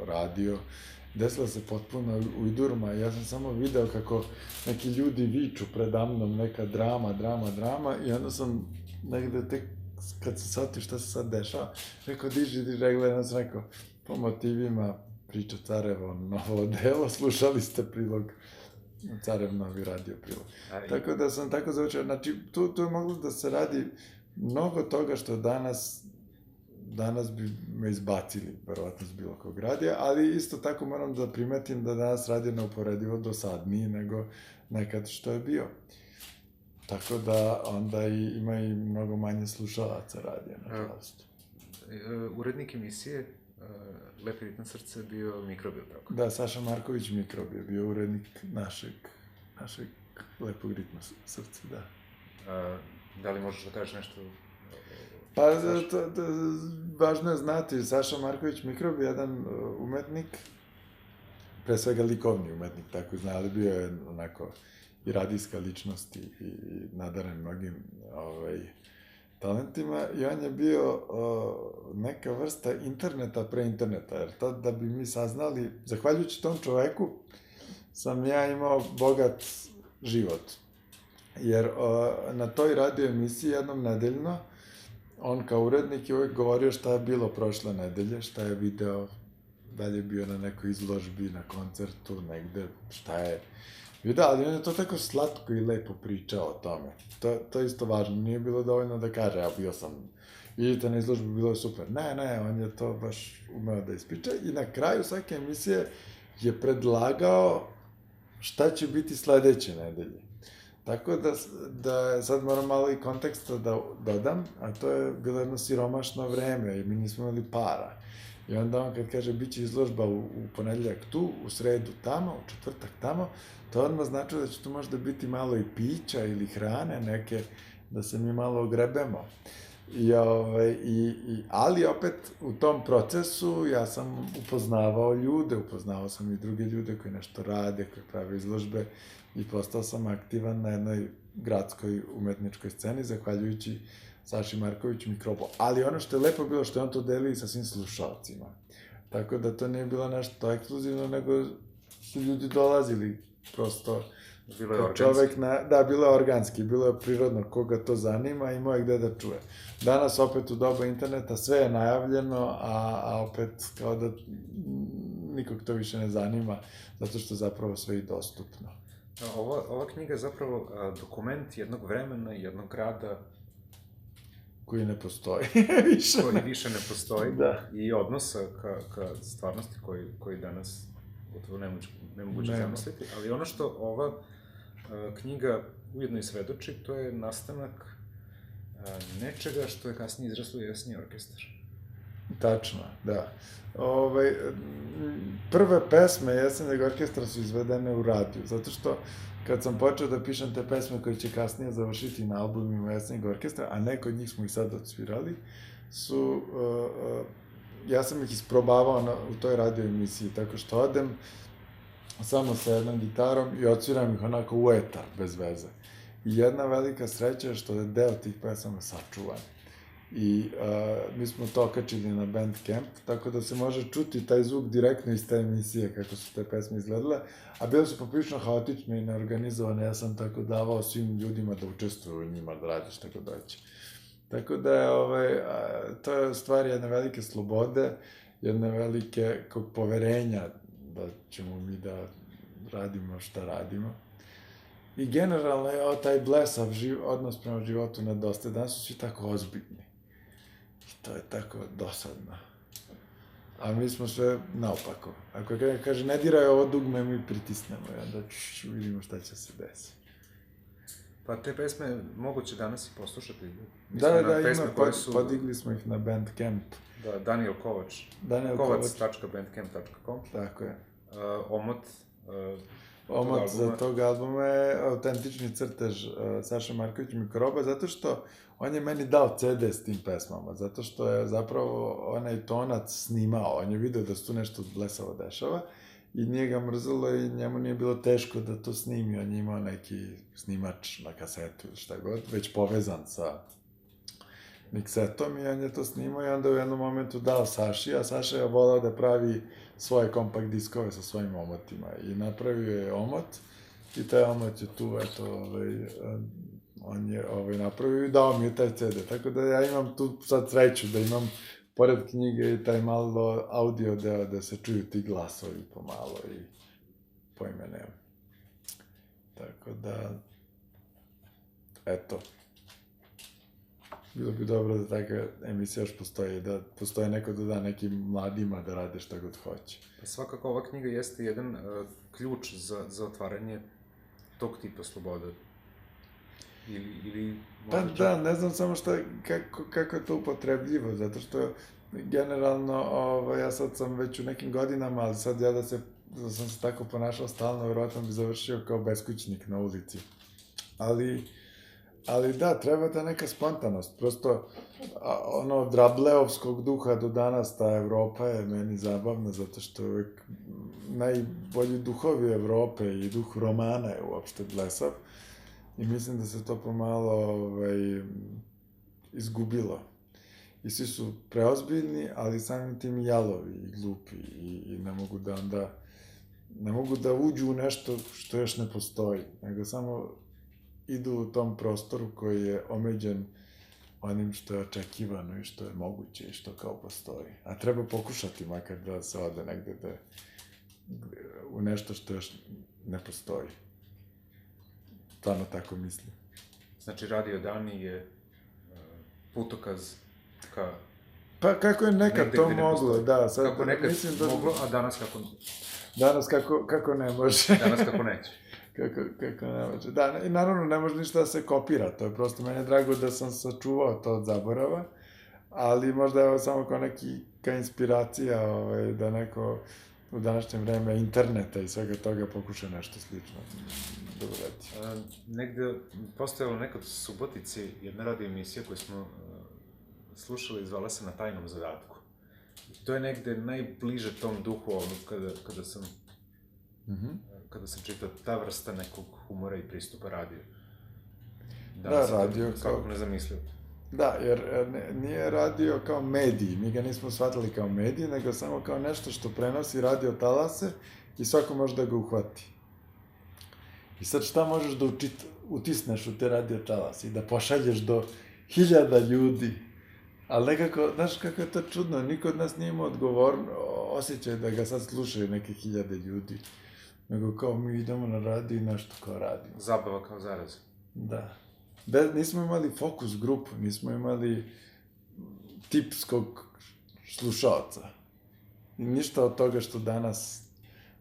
radio. Desila se potpuno ujdurma i ja sam samo video kako neki ljudi viču predamnom, neka drama i onda sam negde tek, kad sam shvatio šta se sad dešava, rekao diži, gledam sam rekao, po motivima priča Carevo novo odelo, slušali ste prilog Carev novi radio prilog. Tako da sam tako završio, znači tu je moglo da se radi mnogo toga što danas bi me izbacili, verovatno s bilo kog radija, ali isto tako moram da primetim da danas radio neuporedivo dosadniji nego nekad što je bio. Tako da onda ima i mnogo manje slušalaca radija, nažalost. Urednik emisije Lepi ritam srca je bio Mikrobil, tako? Da, Saša Marković Mikrobil je bio urednik našeg Lepog ritma srca, da. Da li možeš da kažeš nešto? Pa, važno je znati, Saša Marković Mikrobil je jedan umetnik, pre svega likovni umetnik, tako zna, ali bio je onako i radijska ličnost i nadaren mnogim talentima, i on je bio neka vrsta interneta pre interneta, jer tad da bi mi saznali, zahvaljujući tom čoveku, sam ja imao bogat život. Jer na toj radio emisiji jednom nedeljno, on kao urednik je uvijek govorio šta je bilo prošle nedelje, šta je video, da li je bio na nekoj izložbi, na koncertu, negde, šta je video, ali on je to tako slatko i lepo pričao o tome. To je isto važno, nije bilo dovoljno da kaže, ja bio sam, vidite na izložbi, bilo je super. Ne, on je to baš umeo da ispriča i na kraju svake emisije je predlagao šta će biti sledeće nedelje. Tako da sad moram malo i konteksta da dodam, a to je bilo jedno siromašno vreme i mi nismo imali para. I onda on kad kaže bit će izložba u ponedeljak tu, u sredu tamo, u četvrtak tamo, to odmah znači da će tu možda biti malo i pića ili hrane neke, da se mi malo ogrebemo. Ali opet u tom procesu ja sam upoznavao ljude, upoznavao sam i druge ljude koji nešto rade, koji prave izložbe i postao sam aktivan na jednoj gradskoj umetničkoj sceni, zahvaljujući Saši Markoviću Mikrobo. Ali ono što je lepo bilo što je on to delio sa svim slušalcima. Tako da to nije bilo nešto ekskluzivno, nego su ljudi dolazili prosto. Bilo je organski. Da, bilo je organski, bilo je prirodno koga to zanima i imao je gde da čuje. Danas opet u doba interneta sve je najavljeno, a opet kao da nikog to više ne zanima, zato što zapravo sve i dostupno. Ova knjiga je zapravo dokument jednog vremena, jednog grada koji ne postoji više. Koji više ne postoji. Da. I odnosa ka stvarnosti koji danas gotovo nemoguće zamisliti. Ali ono što ova knjiga ujedno i svedoči, to je nastanak nečega što je kasnije izraslo u Jesni orkestar. Tačno, da. Prve pesme Jesenjeg orkestra su izvedene u radiju, zato što kad sam počeo da pišem te pesme koje će kasnije završiti na albumima Jesenjeg orkestra, a neko od njih smo ih sad odsvirali, ja sam ih isprobavao u toj radio emisiji, tako što odem samo sa jednom gitarom i odsviram ih onako u etar, bez veze. I jedna velika sreća je što je deo tih pesama sačuvan. I mi smo to okačili na Bandcamp, tako da se može čuti taj zvuk direktno iz te emisije, kako su te pesme izgledale, a bile su poprilično haotične i neorganizovane, ja sam tako davao svim ljudima da učestvuju u njima, da radi šta god hoće. Tako da je, to je stvar jedne velike slobode, jedne velike poverenja da ćemo mi da radimo šta radimo. I generalno je taj blesav odnos prema životu nedostaje. Danas su svi tako ozbiljni. I to je tako dosadno. A mi smo sve naopako. Ako kaže, ne diraj ovo dugme, mi pritisnemo i onda vidimo šta će se desiti. Pa te pesme moguće danas i poslušati. Da, ima, podigli smo ih na Bandcamp. Da, Daniel Kovač. kovac.bandcamp.com. Tako je. Omot za tog albuma je autentični crtež Saša Marković Mikroba, zato što on je meni dao CD s tim pesmama, zato što je zapravo onaj tonac snimao, on je vidio da se tu nešto blesavo dešava i nije ga mrzelo i njemu nije bilo teško da to snimi, on je imao neki snimač na kasetu ili šta god, već povezan sa miksetom i on je to snimao i onda u jednom momentu dao Saši, a Saša je volao da pravi svoje kompakt diskove sa svojim omotima i napravio je omot i taj omot je tu, eto, on je napravio i dao mi je taj CD, tako da ja imam tu sad sreću da imam pored knjige i taj malo audio deo da se čuju ti glasovi pomalo i pojme nemam. Tako da, eto. Bilo bi dobro da takva emisija još postoji, da postoje neko da da nekim mladima da rade šta god hoće. Pa svakako ova knjiga jeste jedan ključ za otvaranje tog tipa slobode. Ili pa da, ne znam samo kako je to upotrebljivo, zato što generalno, ja sad sam već u nekim godinama, ali sad ja da sam se tako ponašao stalno, vjerojatno bi završio kao beskućnik na ulici. Ali Ali da, treba ta neka spontanost, prosto od Rableovskog duha do danas ta Evropa je meni zabavna, zato što uvek najbolji duhovi Evrope i duh romana je uopšte blesav i mislim da se to pomalo izgubilo. I svi su preozbiljni, ali samim tim jalovi i glupi i ne mogu da uđu u nešto što još ne postoji, nego samo idu u tom prostoru koji je omeđen onim što je očekivano i što je moguće i što kao postoji. A treba pokušati makar da se ode negde u nešto što još ne postoji. Stvarno tako mislim. Znači, Radio Dani je putokaz ka... Pa kako je nekad to moglo, da. Sad, kako nekad moglo, a danas kako... Danas kako ne može. Danas kako neće. Kako ne može. Da, i naravno ne može ništa da se kopira, to je prosto meni drago da sam sačuvao to od zaborava, ali možda je samo kao neka inspiracija da neko u današnje vreme interneta i svega toga pokuša nešto slično da uradi. Negde postojalo nekad u Subotici jedna radio emisija koju smo slušali, zvala se Na tajnom zadatku. I to je negde najbliže tom duhu kada sam čitao ta vrsta nekog humora i pristupa radiju. Da, radio kao... Kako ne zamislio. Da, jer nije radio kao medij, mi ga nismo shvatili kao medij, nego samo kao nešto što prenosi radio talase i svako može da ga uhvati. I sad šta možeš da utisneš u te radio talase i da pošalješ do 1000 ljudi, ali nekako, znaš kako je to čudno, niko od nas nije imao osjećaj da ga sad slušaju neke 1000 ljudi. Nego kao mi idemo na radio i nešto kao radimo. Zabava kao zaraz. Da. Nismo imali fokus grupu, nismo imali tipskog slušalca. I ništa od toga što danas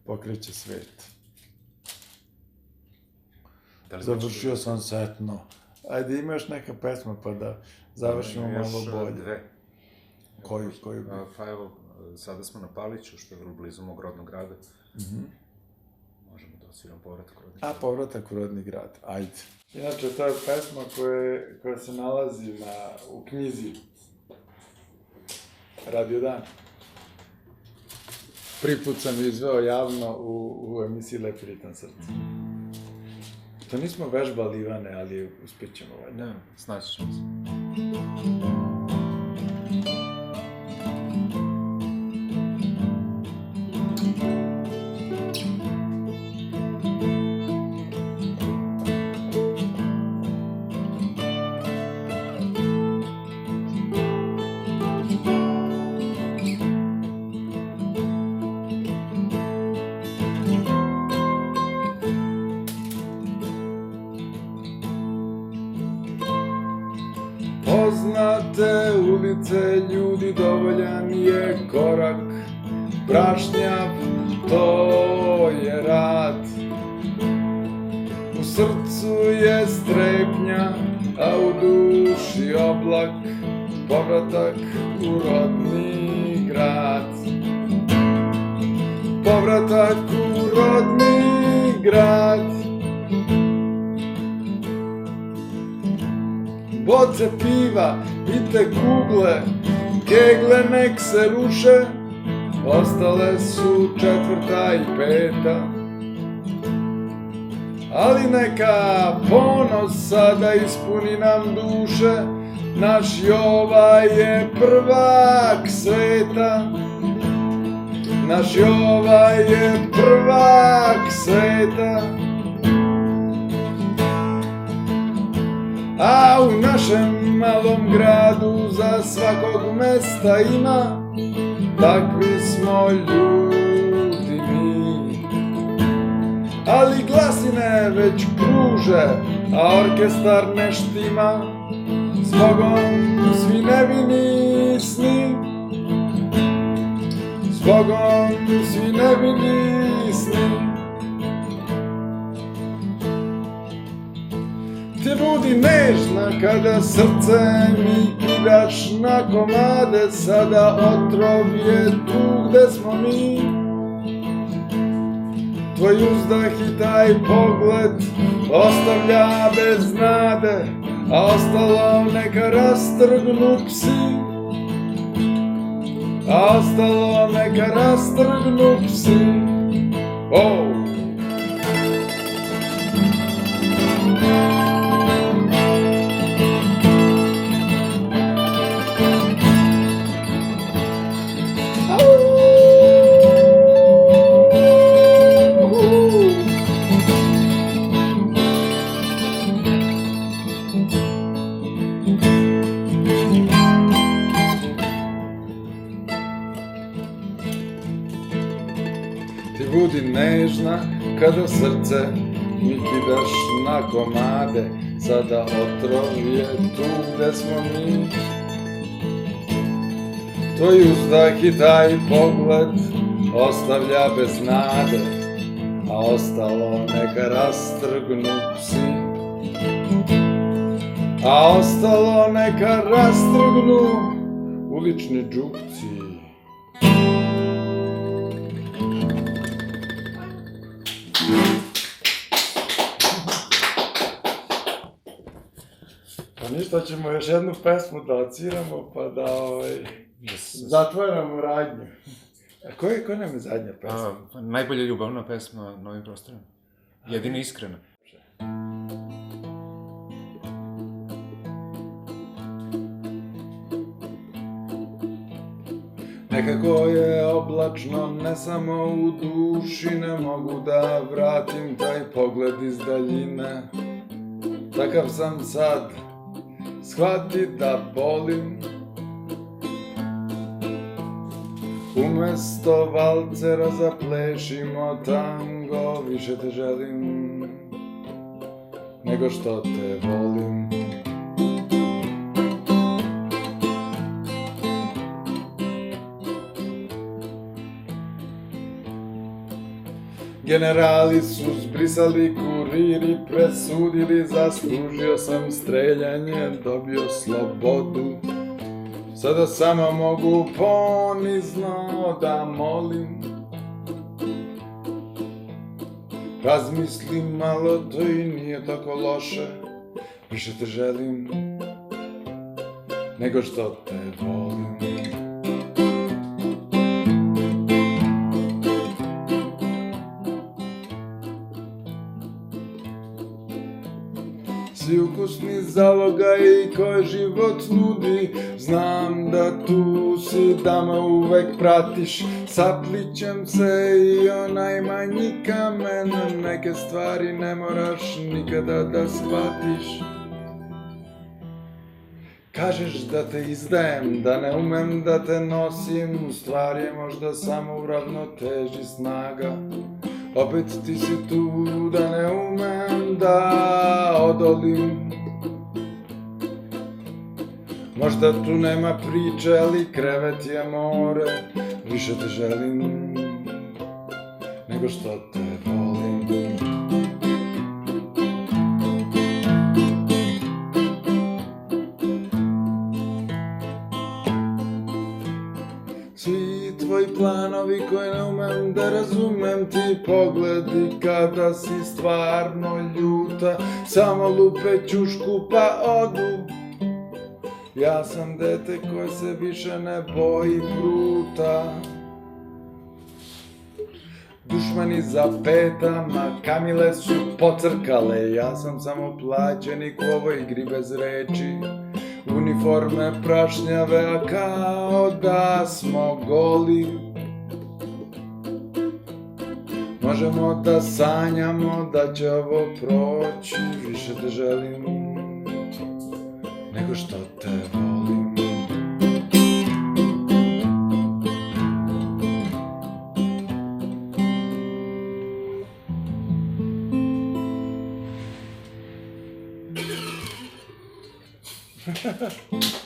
pokreće svet. Završio sam setno. Ajde, ima još neka pesma pa da završimo malo bolje. Još dve. Koju? Pa evo, sada smo na Paliću, što je vrlo blizu mog rodnog grada. Možemo da osviram Povratak u rodni grad. Povratak u rodni grad, ajde. Inače, to je pesma koja se nalazi u knjizi Radio Dan. Prvi put sam izveo javno u emisiji Lepi ritam srca. To nismo vežbali, Ivane, ali uspećemo valjda. Ne, snaći ćemo se. Poznate ulice, ljudi, dovoljan je korak, prašnjav, to je rad. U srcu je strepnja, a u duši oblak, povratak u rodni grad. Povratak u rodni grad. Boce piva i te kugle, kegle nek se ruše, ostale su 4. i 5. Ali neka ponos sada ispuni nam duše, naš Jova je prvak sveta. Naš Jova je prvak sveta. A u našem malom gradu za svakog mesta ima, takvi smo ljudi mi. Ali glasine već kruže, a orkestar ne štima, zbogom svi nevini sni. Zbogom svi nevini sni. Ti budi nežna kada srce mi kidaš na komade, sada otrov je tu gde smo mi. Tvoj uzdah i taj pogled ostavlja bez nade, a ostalo neka rastrgnu psi. A ostalo neka rastrgnu psi. Oh! Ti budi nežna kada srce mi kidaš na komade, sada otrov je tu gde smo mi. Tvoj uzdah i taj pogled ostavlja bez nade, a ostalo neka rastrgnu psi. A ostalo neka rastrgnu ulični džukci. Pa ništa, ćemo još jednu pesmu da odsviramo pa da zatvaramo radnju. A koja nam je zadnja pesma? Najbolja ljubavna pesma na ovim prostorima. Jedina iskrena. Nekako je oblačno, ne samo u duši, ne mogu da vratim taj pogled iz daljine. Takav sam sad, shvati da bolim. Umesto valcera zaplešimo tango, više te želim nego što te volim. Generali su zbrisali, kuriri presudili, zaslužio sam streljanje, dobio slobodu. Sada samo mogu ponizno da molim. Razmislim malo, to i nije tako loše, više te želim nego što te volim. Svi ukusni zalogaji koje život nudi, znam da tu si, da me uvek pratiš. Saplićem se i o najmanji kamen, neke stvari ne moraš nikada da shvatiš. Kažeš da te izdajem, da ne umem da te nosim, u stvari je možda samo u ravnoteži snaga. Opet ti si tu, da ne umem da odolim. Možda tu nema priče, ali krevet je more, više te želim nego što te volim. Svi tvoji planovi koje ne umem da razumem, ti pogledi kada si stvarno ljuta, samo lupe ćušku pa odu. Ja sam dete koje se više ne boji bruta. Dušmani za petama, kamile su pocrkale, ja sam samo plaćenik u ovoj igri bez reči. Uniforme prašnjave, a kao da smo goli. Možemo da sanjamo da će ovo proći, više te želim nego što te volim. Ha ha ha.